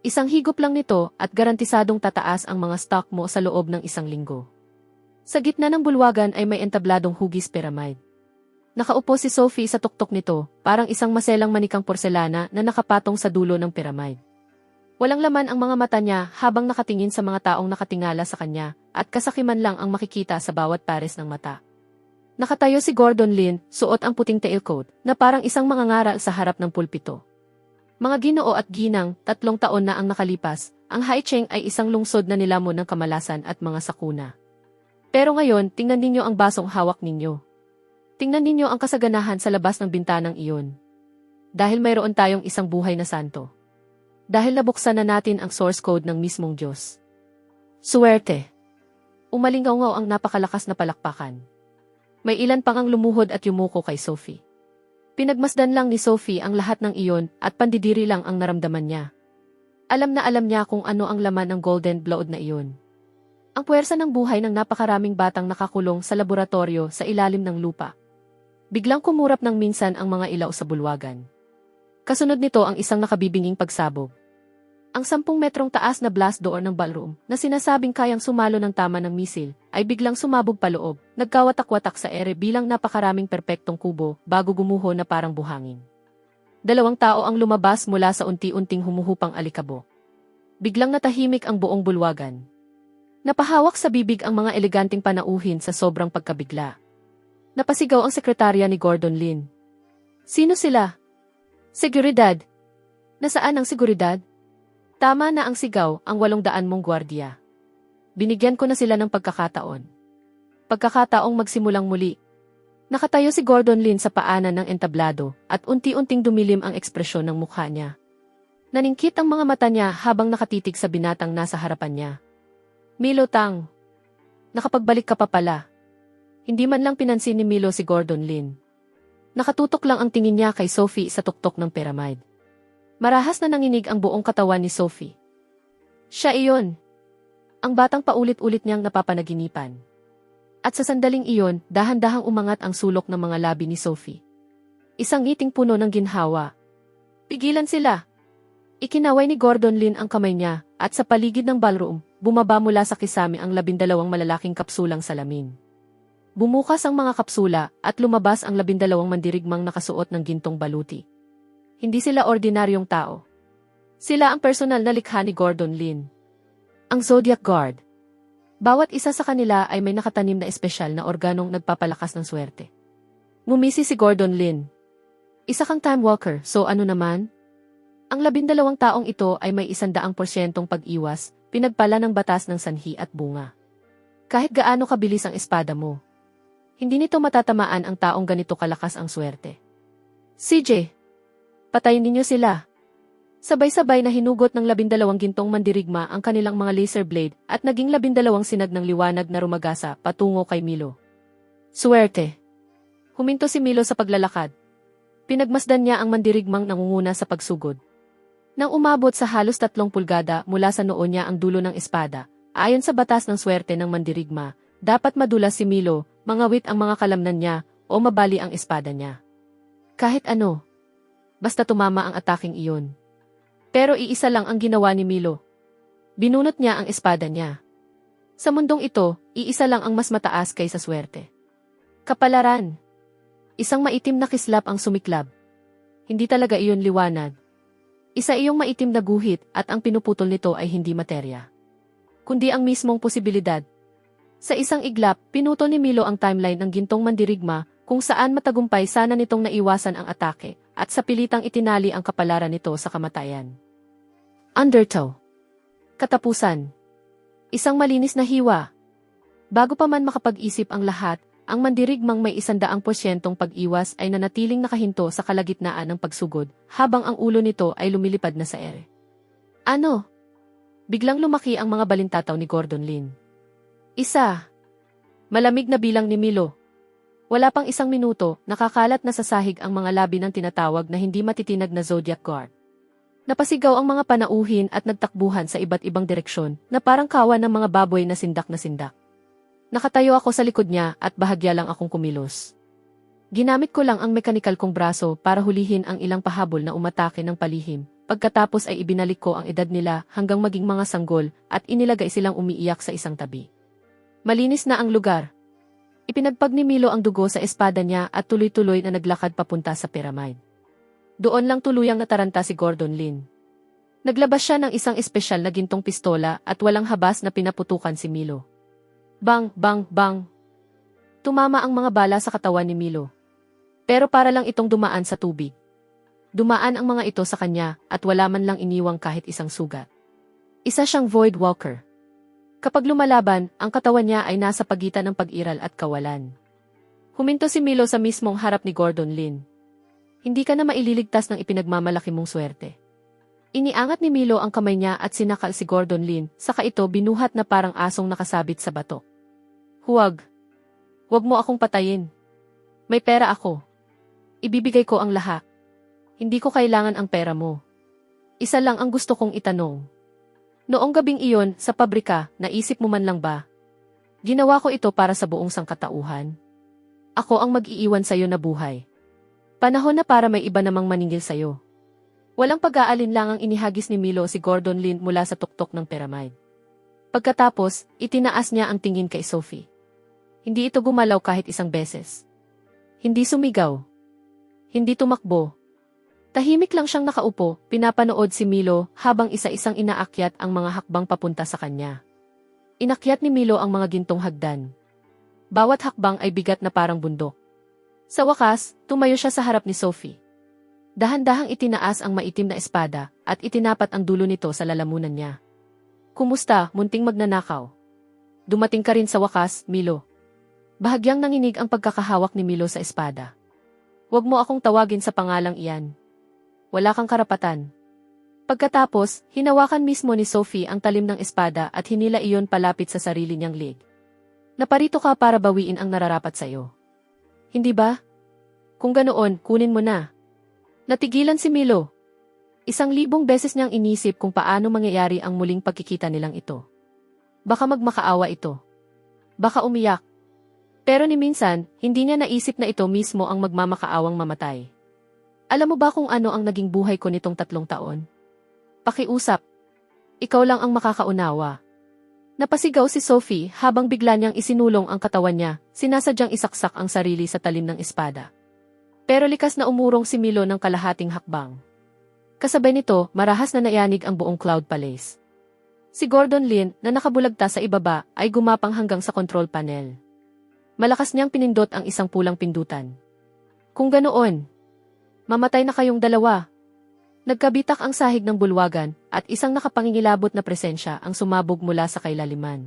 Isang higop lang nito at garantisadong tataas ang mga stock mo sa loob ng isang linggo. Sa gitna ng bulwagan ay may entabladong hugis pyramid. Nakaupo si Sophie sa tuktok nito, parang isang maselang manikang porselana na nakapatong sa dulo ng pyramid. Walang laman ang mga mata niya habang nakatingin sa mga taong nakatingala sa kanya at kasakiman lang ang makikita sa bawat pares ng mata. Nakatayo si Gordon Lin, suot ang puting tailcoat na parang isang mangangaral sa harap ng pulpito. Mga ginoo at ginang, 3 taon na ang nakalipas, ang Haicheng ay isang lungsod na nilamon ng kamalasan at mga sakuna. Pero ngayon, tingnan ninyo ang basong hawak ninyo. Tingnan ninyo ang kasaganahan sa labas ng bintanang iyon. Dahil mayroon tayong isang buhay na santo. Dahil nabuksan na natin ang source code ng mismong Diyos. Suwerte! Umalingaw ang napakalakas na palakpakan. May ilan pang ang lumuhod at yumuko kay Sophie. Pinagmasdan lang ni Sophie ang lahat ng iyon at pandidiri lang ang naramdaman niya. Alam na alam niya kung ano ang laman ng golden blood na iyon. Ang puwersa ng buhay ng napakaraming batang nakakulong sa laboratorio sa ilalim ng lupa. Biglang kumurap ng minsan ang mga ilaw sa bulwagan. Kasunod nito ang isang nakabibinging pagsabog. Ang 10 metrong taas na blast door ng ballroom na sinasabing kayang sumalo ng tama ng misil ay biglang sumabog paloob, nagkawatak-watak sa ere bilang napakaraming perpektong kubo bago gumuho na parang buhangin. 2 tao ang lumabas mula sa unti-unting humuhupang alikabok. Biglang natahimik ang buong bulwagan. Napahawak sa bibig ang mga eleganteng panauhin sa sobrang pagkabigla. Napasigaw ang sekretarya ni Gordon Lin. Sino sila? Seguridad. Nasaan ang seguridad? Tama na ang sigaw, ang 800 mong gwardiya. Binigyan ko na sila ng pagkakataon. Pagkakataong magsimulang muli. Nakatayo si Gordon Lin sa paanan ng entablado at unti-unting dumilim ang ekspresyon ng mukha niya. Naningkit ang mga mata niya habang nakatitig sa binatang nasa harapan niya. Milo Tang. Nakapagbalik ka pa pala. Hindi man lang pinansin ni Milo si Gordon Lin. Nakatutok lang ang tingin niya kay Sophie sa tuktok ng pyramid. Marahas na nanginig ang buong katawan ni Sophie. Siya iyon. Ang batang paulit-ulit niyang napapanaginipan. At sa sandaling iyon, dahan-dahang umangat ang sulok ng mga labi ni Sophie. Isang ngiting puno ng ginhawa. Pigilan sila. Ikinaway ni Gordon Lin ang kamay niya at sa paligid ng ballroom, bumaba mula sa kisame ang 12 malalaking kapsulang salamin. Bumukas ang mga kapsula at lumabas ang 12 mandirigmang nakasuot ng gintong baluti. Hindi sila ordinaryong tao. Sila ang personal na likha ni Gordon Lin. Ang Zodiac Guard. Bawat isa sa kanila ay may nakatanim na espesyal na organong nagpapalakas ng swerte. Ngumisi si Gordon Lin. Isa kang time walker, so ano naman? Ang 12 taong ito ay may 100% pag-iwas, pinagpala ng batas ng sanhi at bunga. Kahit gaano kabilis ang espada mo, hindi nito matatamaan ang taong ganito kalakas ang swerte. CJ, patayin ninyo sila. Sabay-sabay na hinugot ng 12 gintong mandirigma ang kanilang mga laser blade at naging 12 sinag ng liwanag na rumagasa patungo kay Milo. Swerte. Huminto si Milo sa paglalakad. Pinagmasdan niya ang mandirigmang nangunguna sa pagsugod. Nang umabot sa halos 3 pulgada mula sa noo niya ang dulo ng espada, ayon sa batas ng swerte ng mandirigma, dapat madulas si Milo, mangawit ang mga kalamnan niya, o mabali ang espada niya. Kahit ano. Basta tumama ang ataking iyon. Pero iisa lang ang ginawa ni Milo. Binunot niya ang espada niya. Sa mundong ito, iisa lang ang mas mataas kaysa swerte. Kapalaran. Isang maitim na kislap ang sumiklab. Hindi talaga iyon liwanag. Isa iyong maitim na guhit at ang pinuputol nito ay hindi materya, kundi ang mismong posibilidad. Sa isang iglap, pinutol ni Milo ang timeline ng gintong mandirigma kung saan matagumpay sana nitong naiwasan ang atake at sa pilitang itinali ang kapalaran nito sa kamatayan. Undertow. Katapusan. Isang malinis na hiwa. Bago pa man makapag-isip ang lahat, ang mandirigmang may 100% pag-iwas ay nanatiling nakahinto sa kalagitnaan ng pagsugod habang ang ulo nito ay lumilipad na sa ere. Ano? Biglang lumaki ang mga balintataw ni Gordon Lin. Isa. Malamig na bilang ni Milo. Wala pang 1 minuto, nakakalat na sa sahig ang mga labi ng tinatawag na hindi matitinag na Zodiac Guard. Napasigaw ang mga panauhin at nagtakbuhan sa iba't ibang direksyon na parang kawan ng mga baboy na sindak na sindak. Nakatayo ako sa likod niya at bahagya lang akong kumilos. Ginamit ko lang ang mekanikal kong braso para hulihin ang ilang pahabol na umatake ng palihim. Pagkatapos ay ibinalik ko ang edad nila hanggang maging mga sanggol at inilagay silang umiiyak sa isang tabi. Malinis na ang lugar. Ipinagpag ni Milo ang dugo sa espada niya at tuloy-tuloy na naglakad papunta sa pyramid. Doon lang tuluyang nataranta si Gordon Lin. Naglabas siya ng isang espesyal na gintong pistola at walang habas na pinaputukan si Milo. Bang, bang, bang. Tumama ang mga bala sa katawan ni Milo. Pero para lang itong dumaan sa tubig. Dumaan ang mga ito sa kanya at wala man lang iniwang kahit isang sugat. Isa siyang Void Walker. Kapag lumalaban, ang katawan niya ay nasa pagitan ng pag-iral at kawalan. Huminto si Milo sa mismong harap ni Gordon Lin. Hindi ka na maililigtas ng ipinagmamalaki mong swerte. Iniangat ni Milo ang kamay niya at sinakal si Gordon Lin, saka ito binuhat na parang asong nakasabit sa bato. Huwag. Huwag mo akong patayin. May pera ako. Ibibigay ko ang lahat. Hindi ko kailangan ang pera mo. Isa lang ang gusto kong itanong. Noong gabing iyon, sa pabrika, naisip mo man lang ba? Ginawa ko ito para sa buong sangkatauhan. Ako ang mag-iiwan sa'yo na buhay. Panahon na para may iba namang maningil sa'yo. Walang pag-aalinlangang inihagis ni Milo si Gordon Lin mula sa tuktok ng pyramid. Pagkatapos, itinaas niya ang tingin kay Sophie. Hindi ito gumalaw kahit isang beses. Hindi sumigaw. Hindi tumakbo. Tahimik lang siyang nakaupo, pinapanood si Milo habang isa-isang inaakyat ang mga hakbang papunta sa kanya. Inakyat ni Milo ang mga gintong hagdan. Bawat hakbang ay bigat na parang bundok. Sa wakas, tumayo siya sa harap ni Sophie. Dahan-dahang itinaas ang maitim na espada at itinapat ang dulo nito sa lalamunan niya. Kumusta, munting magnanakaw? Dumating ka rin sa wakas, Milo. Bahagyang nanginig ang pagkakahawak ni Milo sa espada. Huwag mo akong tawagin sa pangalang iyan. Wala kang karapatan. Pagkatapos, hinawakan mismo ni Sophie ang talim ng espada at hinila iyon palapit sa sarili niyang leg. Naparito ka para bawiin ang nararapat sa'yo. Hindi ba? Kung ganoon, kunin mo na. Natigilan si Milo. 1,000 beses niyang inisip kung paano mangyayari ang muling pagkikita nilang ito. Baka magmakaawa ito. Baka umiyak. Pero ni minsan, hindi niya naisip na ito mismo ang magmamakaawang mamatay. Alam mo ba kung ano ang naging buhay ko nitong 3 taon? Pakiusap. Ikaw lang ang makakaunawa. Napasigaw si Sophie habang bigla niyang isinulong ang katawan niya, sinasadyang isaksak ang sarili sa talim ng espada. Pero likas na umurong si Milo ng kalahating hakbang. Kasabay nito, marahas na nayanig ang buong Cloud Palace. Si Gordon Lin, na nakabulagta sa ibaba, ay gumapang hanggang sa control panel. Malakas niyang pinindot ang isang pulang pindutan. Kung ganoon, mamatay na kayong dalawa. Nagkabitak ang sahig ng bulwagan at isang nakapangingilabot na presensya ang sumabog mula sa kailaliman.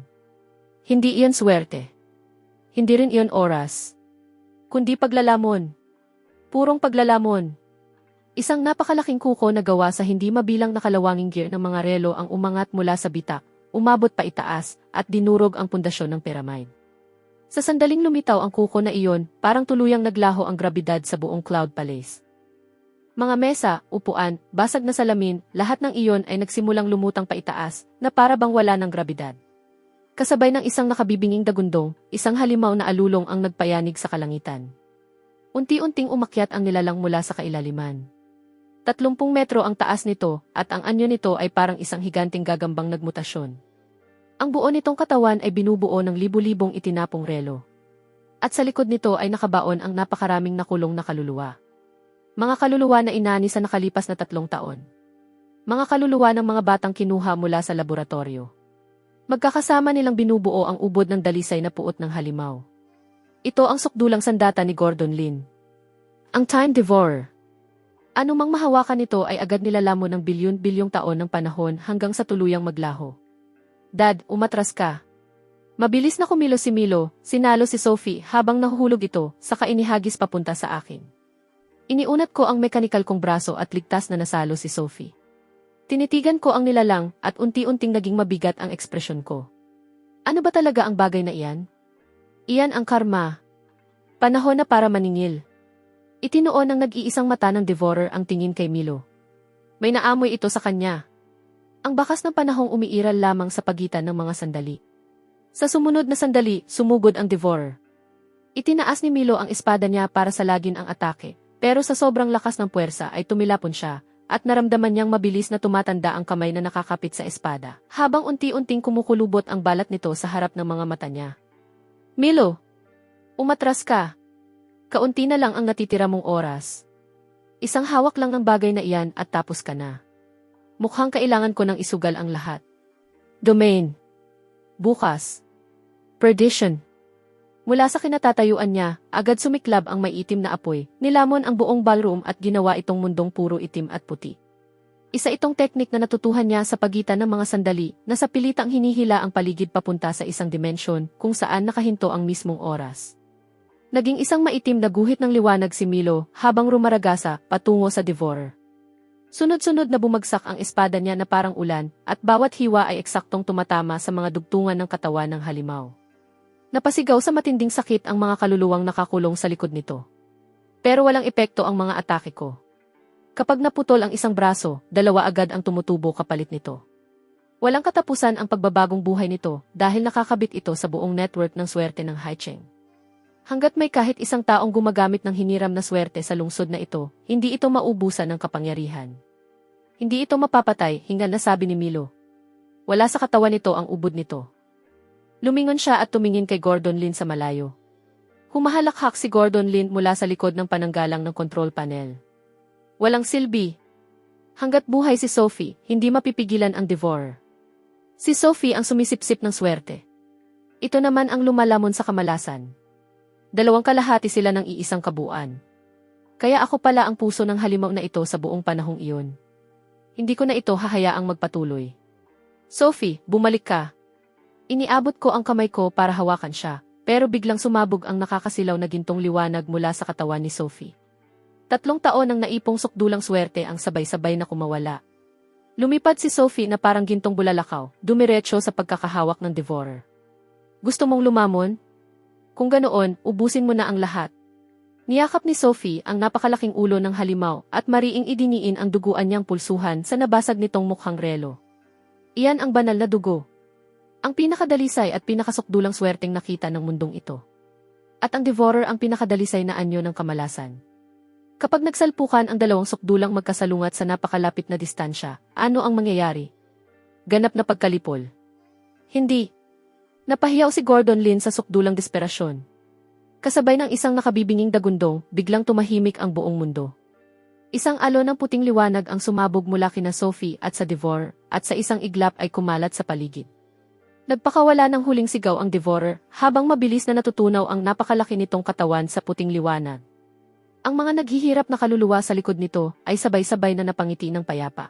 Hindi iyon swerte. Hindi rin iyon oras. Kundi paglalamon. Purong paglalamon. Isang napakalaking kuko na gawa sa hindi mabilang nakalawanging gear ng mga relo ang umangat mula sa bitak, umabot pa itaas, at dinurog ang pundasyon ng pyramid. Sa sandaling lumitaw ang kuko na iyon, parang tuluyang naglaho ang grabidad sa buong Cloud Palace. Mga mesa, upuan, basag na salamin, lahat ng iyon ay nagsimulang lumutang paitaas, na para bang wala ng grabidad. Kasabay ng isang nakabibinging dagundong, isang halimaw na alulong ang nagpayanig sa kalangitan. Unti-unting umakyat ang nilalang mula sa kailaliman. 30 metro ang taas nito, at ang anyo nito ay parang isang higanting gagambang nagmutasyon. Ang buo nitong katawan ay binubuo ng libu-libong itinapong relo. At sa likod nito ay nakabaon ang napakaraming nakulong na kaluluwa. Mga kaluluwa na inani sa nakalipas na 3 taon. Mga kaluluwa ng mga batang kinuha mula sa laboratorio. Magkakasama nilang binubuo ang ubod ng dalisay na puot ng halimaw. Ito ang sukdulang sandata ni Gordon Lin. Ang Time Devourer. Anumang mahawakan nito ay agad nilalamon ng bilyon-bilyong taon ng panahon hanggang sa tuluyang maglaho. Dad, umatras ka. Mabilis na kumilos si Milo, sinalo si Sophie habang nahuhulog ito, saka inihagis papunta sa akin. Iniunat ko ang mekanikal kong braso at ligtas na nasalo si Sophie. Tinitigan ko ang nilalang at unti-unting naging mabigat ang ekspresyon ko. Ano ba talaga ang bagay na iyan? Iyan ang karma. Panahon na para maningil. Itinuon ng nag-iisang mata ng Devourer ang tingin kay Milo. May naamoy ito sa kanya. Ang bakas ng panahong umiiral lamang sa pagitan ng mga sandali. Sa sumunod na sandali, sumugod ang Devourer. Itinaas ni Milo ang espada niya para salagin ang atake, pero sa sobrang lakas ng puwersa ay tumilapon siya, at naramdaman niyang mabilis na tumatanda ang kamay na nakakapit sa espada, habang unti-unting kumukulubot ang balat nito sa harap ng mga mata niya. Milo! Umatras ka! Kaunti na lang ang natitira mong oras. Isang hawak lang ng bagay na iyan at tapos ka na. Mukhang kailangan ko nang isugal ang lahat. Domain. Bukas. Perdition. Mula sa kinatatayuan niya, agad sumiklab ang maiitim na apoy, nilamon ang buong ballroom at ginawa itong mundong puro itim at puti. Isa itong teknik na natutuhan niya sa pagitan ng mga sandali na sa pilitang hinihila ang paligid papunta sa isang dimensyon kung saan nakahinto ang mismong oras. Naging isang maitim na guhit ng liwanag si Milo habang rumaragasa patungo sa Devourer. Sunod-sunod na bumagsak ang espada niya na parang ulan at bawat hiwa ay eksaktong tumatama sa mga dugtungan ng katawan ng halimaw. Napasigaw sa matinding sakit ang mga kaluluwang nakakulong sa likod nito. Pero walang epekto ang mga atake ko. Kapag naputol ang isang braso, dalawa agad ang tumutubo kapalit nito. Walang katapusan ang pagbabagong buhay nito dahil nakakabit ito sa buong network ng swerte ng Haicheng. Hanggat may kahit isang taong gumagamit ng hiniram na swerte sa lungsod na ito, hindi ito maubusan ng kapangyarihan. Hindi ito mapapatay, hingal na sabi ni Milo. Wala sa katawan nito ang ubod nito. Lumingon siya at tumingin kay Gordon Lin sa malayo. Humahalakhak si Gordon Lin mula sa likod ng pananggalang ng control panel. Walang silbi. Hanggat buhay si Sophie, hindi mapipigilan ang Devourer. Si Sophie ang sumisipsip ng swerte. Ito naman ang lumalamon sa kamalasan. Dalawang kalahati sila ng iisang kabuuan. Kaya ako pala ang puso ng halimaw na ito sa buong panahong iyon. Hindi ko na ito hahayaang magpatuloy. Sophie, bumalik ka. Iniabot ko ang kamay ko para hawakan siya, pero biglang sumabog ang nakakasilaw na gintong liwanag mula sa katawan ni Sophie. 3 taon ang naipong sukdulang swerte ang sabay-sabay na kumawala. Lumipad si Sophie na parang gintong bulalakaw, dumiretso sa pagkakahawak ng Devourer. Gusto mong lumamon? Kung ganoon, ubusin mo na ang lahat. Niyakap ni Sophie ang napakalaking ulo ng halimaw at mariing idiniin ang duguan niyang pulsuhan sa nabasag nitong mukhang relo. Iyan ang banal na dugo. Ang pinakadalisay at pinakasukdulang swerteng nakita ng mundong ito. At ang Devourer ang pinakadalisay na anyo ng kamalasan. Kapag nagsalpukan ang dalawang sukdulang magkasalungat sa napakalapit na distansya, ano ang mangyayari? Ganap na pagkalipol. Hindi. Napahiyaw si Gordon Lin sa sukdulang desperasyon. Kasabay ng isang nakabibinging dagundong, biglang tumahimik ang buong mundo. Isang alon ng puting liwanag ang sumabog mula kina Sophie at sa Devourer, at sa isang iglap ay kumalat sa paligid. Nagpakawala ng huling sigaw ang Devourer, habang mabilis na natutunaw ang napakalaki nitong katawan sa puting liwanag. Ang mga naghihirap na kaluluwa sa likod nito ay sabay-sabay na napangiti ng payapa.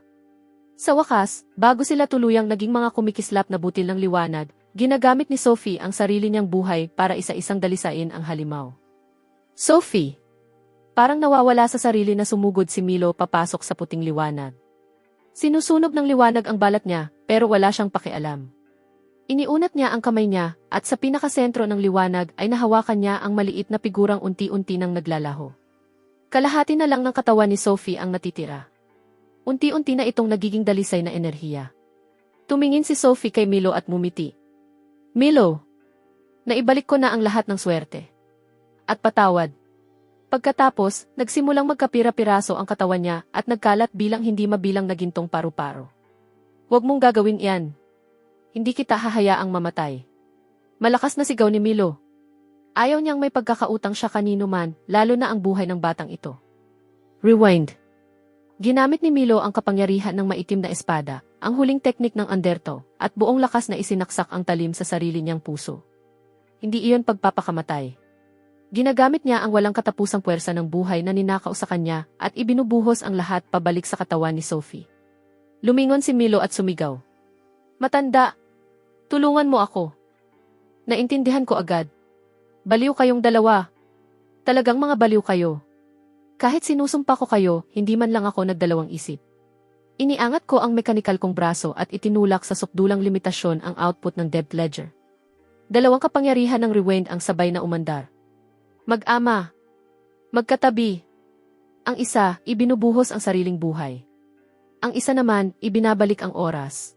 Sa wakas, bago sila tuluyang naging mga kumikislap na butil ng liwanag, ginagamit ni Sophie ang sarili niyang buhay para isa-isang dalisain ang halimaw. Sophie! Parang nawawala sa sarili na sumugod si Milo papasok sa puting liwanag. Sinusunog ng liwanag ang balat niya, pero wala siyang pakialam. Iniunat niya ang kamay niya, at sa pinakasentro ng liwanag ay nahawakan niya ang maliit na figurang unti-unti nang naglalaho. Kalahati na lang ng katawan ni Sophie ang natitira. Unti-unti na itong nagiging dalisay na enerhiya. Tumingin si Sophie kay Milo at mumiti. Milo, naibalik ko na ang lahat ng swerte. At patawad. Pagkatapos, nagsimulang magkapira-piraso ang katawan niya at nagkalat bilang hindi mabilang na gintong paru-paro. Huwag mong gagawin iyan. Hindi kita hahayaang mamatay. Malakas na sigaw ni Milo. Ayaw niyang may pagkakautang siya kanino man, lalo na ang buhay ng batang ito. Rewind. Ginamit ni Milo ang kapangyarihan ng maitim na espada, ang huling teknik ng Undertow, at buong lakas na isinaksak ang talim sa sarili niyang puso. Hindi iyon pagpapakamatay. Ginagamit niya ang walang katapusang puwersa ng buhay na ninakaw sa kanya at ibinubuhos ang lahat pabalik sa katawan ni Sophie. Lumingon si Milo at sumigaw. Matanda! Tulungan mo ako. Naintindihan ko agad. Baliw kayong dalawa. Talagang mga baliw kayo. Kahit sinusumpa ko kayo, hindi man lang ako nagdalawang isip. Iniangat ko ang mekanikal kong braso at itinulak sa sukdulang limitasyon ang output ng depth ledger. Dalawang kapangyarihan ng rewind ang sabay na umandar. Mag-ama. Magkatabi. Ang isa, ibinubuhos ang sariling buhay. Ang isa naman, ibinabalik ang oras.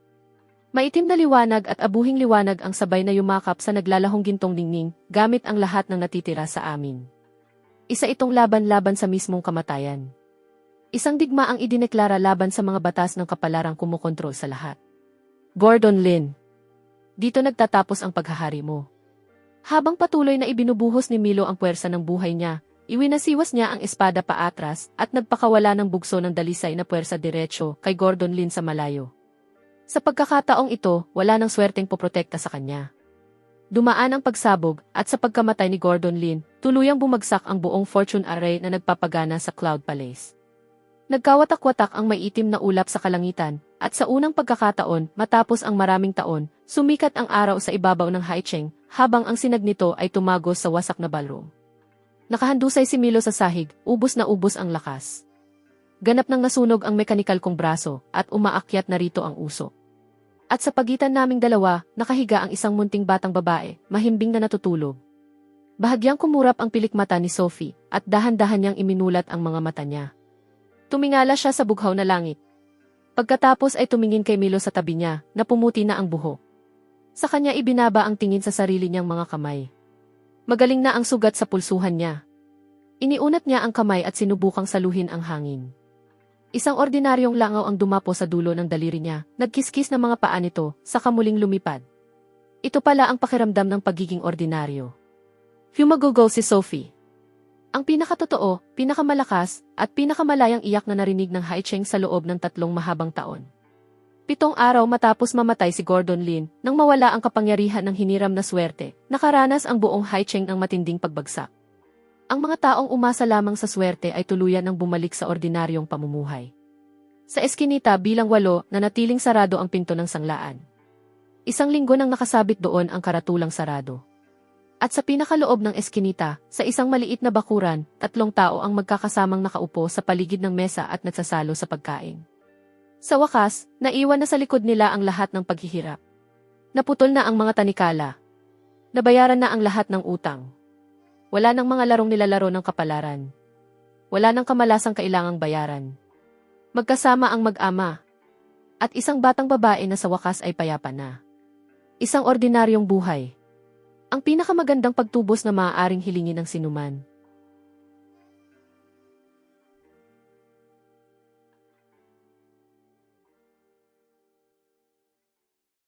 Maitim na liwanag at abuhing liwanag ang sabay na yumakap sa naglalahong gintong ningning, gamit ang lahat ng natitira sa amin. Isa itong laban-laban sa mismong kamatayan. Isang digma ang idineklara laban sa mga batas ng kapalarang kumukontrol sa lahat. Gordon Lin. Dito nagtatapos ang paghahari mo. Habang patuloy na ibinubuhos ni Milo ang puwersa ng buhay niya, iwinasiwas niya ang espada paatras at nagpakawala ng bugso ng dalisay na puwersa diretsyo kay Gordon Lin sa malayo. Sa pagkakataong ito, wala nang swerteng poprotekta sa kanya. Dumaan ang pagsabog at sa pagkamatay ni Gordon Lin, tuluyang bumagsak ang buong fortune array na nagpapagana sa Cloud Palace. Nagkawatak-watak ang maitim na ulap sa kalangitan, at sa unang pagkakataon, matapos ang maraming taon, sumikat ang araw sa ibabaw ng Haicheng, habang ang sinag nito ay tumagos sa wasak na ballroom. Nakahandusay si Milo sa sahig, ubos na ubos ang lakas. Ganap nang nasunog ang mekanikal kong braso, at umaakyat na rito ang usok. At sa pagitan naming dalawa, nakahiga ang isang munting batang babae, mahimbing na natutulog. Bahagyang kumurap ang pilik mata ni Sophie, at dahan-dahan niyang iminulat ang mga mata niya. Tumingala siya sa bughaw na langit. Pagkatapos ay tumingin kay Milo sa tabi niya, na pumuti na ang buhok. Sa kanya ibinaba ang tingin sa sarili niyang mga kamay. Magaling na ang sugat sa pulsuhan niya. Iniunat niya ang kamay at sinubukang saluhin ang hangin. Isang ordinaryong langaw ang dumapo sa dulo ng daliri niya, nagkiskis ng mga paa nito, saka muling lumipad. Ito pala ang pakiramdam ng pagiging ordinaryo. Humagugol si Sophie. Ang pinakatotoo, pinakamalakas, at pinakamalayang iyak na narinig ng Haicheng sa loob ng 3 mahabang taon. 7 araw matapos mamatay si Gordon Lin, nang mawala ang kapangyarihan ng hiniram na swerte, nakaranas ang buong Haicheng ng matinding pagbagsak. Ang mga taong umasa lamang sa swerte ay tuluyan ng bumalik sa ordinaryong pamumuhay. Sa eskinita bilang 8, nanatiling sarado ang pinto ng sanglaan. 1 linggo nang nakasabit doon ang karatulang sarado. At sa pinakaloob ng eskinita, sa isang maliit na bakuran, 3 tao ang magkakasamang nakaupo sa paligid ng mesa at nagsasalo sa pagkain. Sa wakas, naiwan na sa likod nila ang lahat ng paghihirap. Naputol na ang mga tanikala. Nabayaran na ang lahat ng utang. Wala nang mga larong nilalaro ng kapalaran. Wala nang kamalasang kailangang bayaran. Magkasama ang mag-ama. At isang batang babae na sa wakas ay payapa na. Isang ordinaryong buhay. Ang pinakamagandang pagtubos na maaaring hilingin ng sinuman.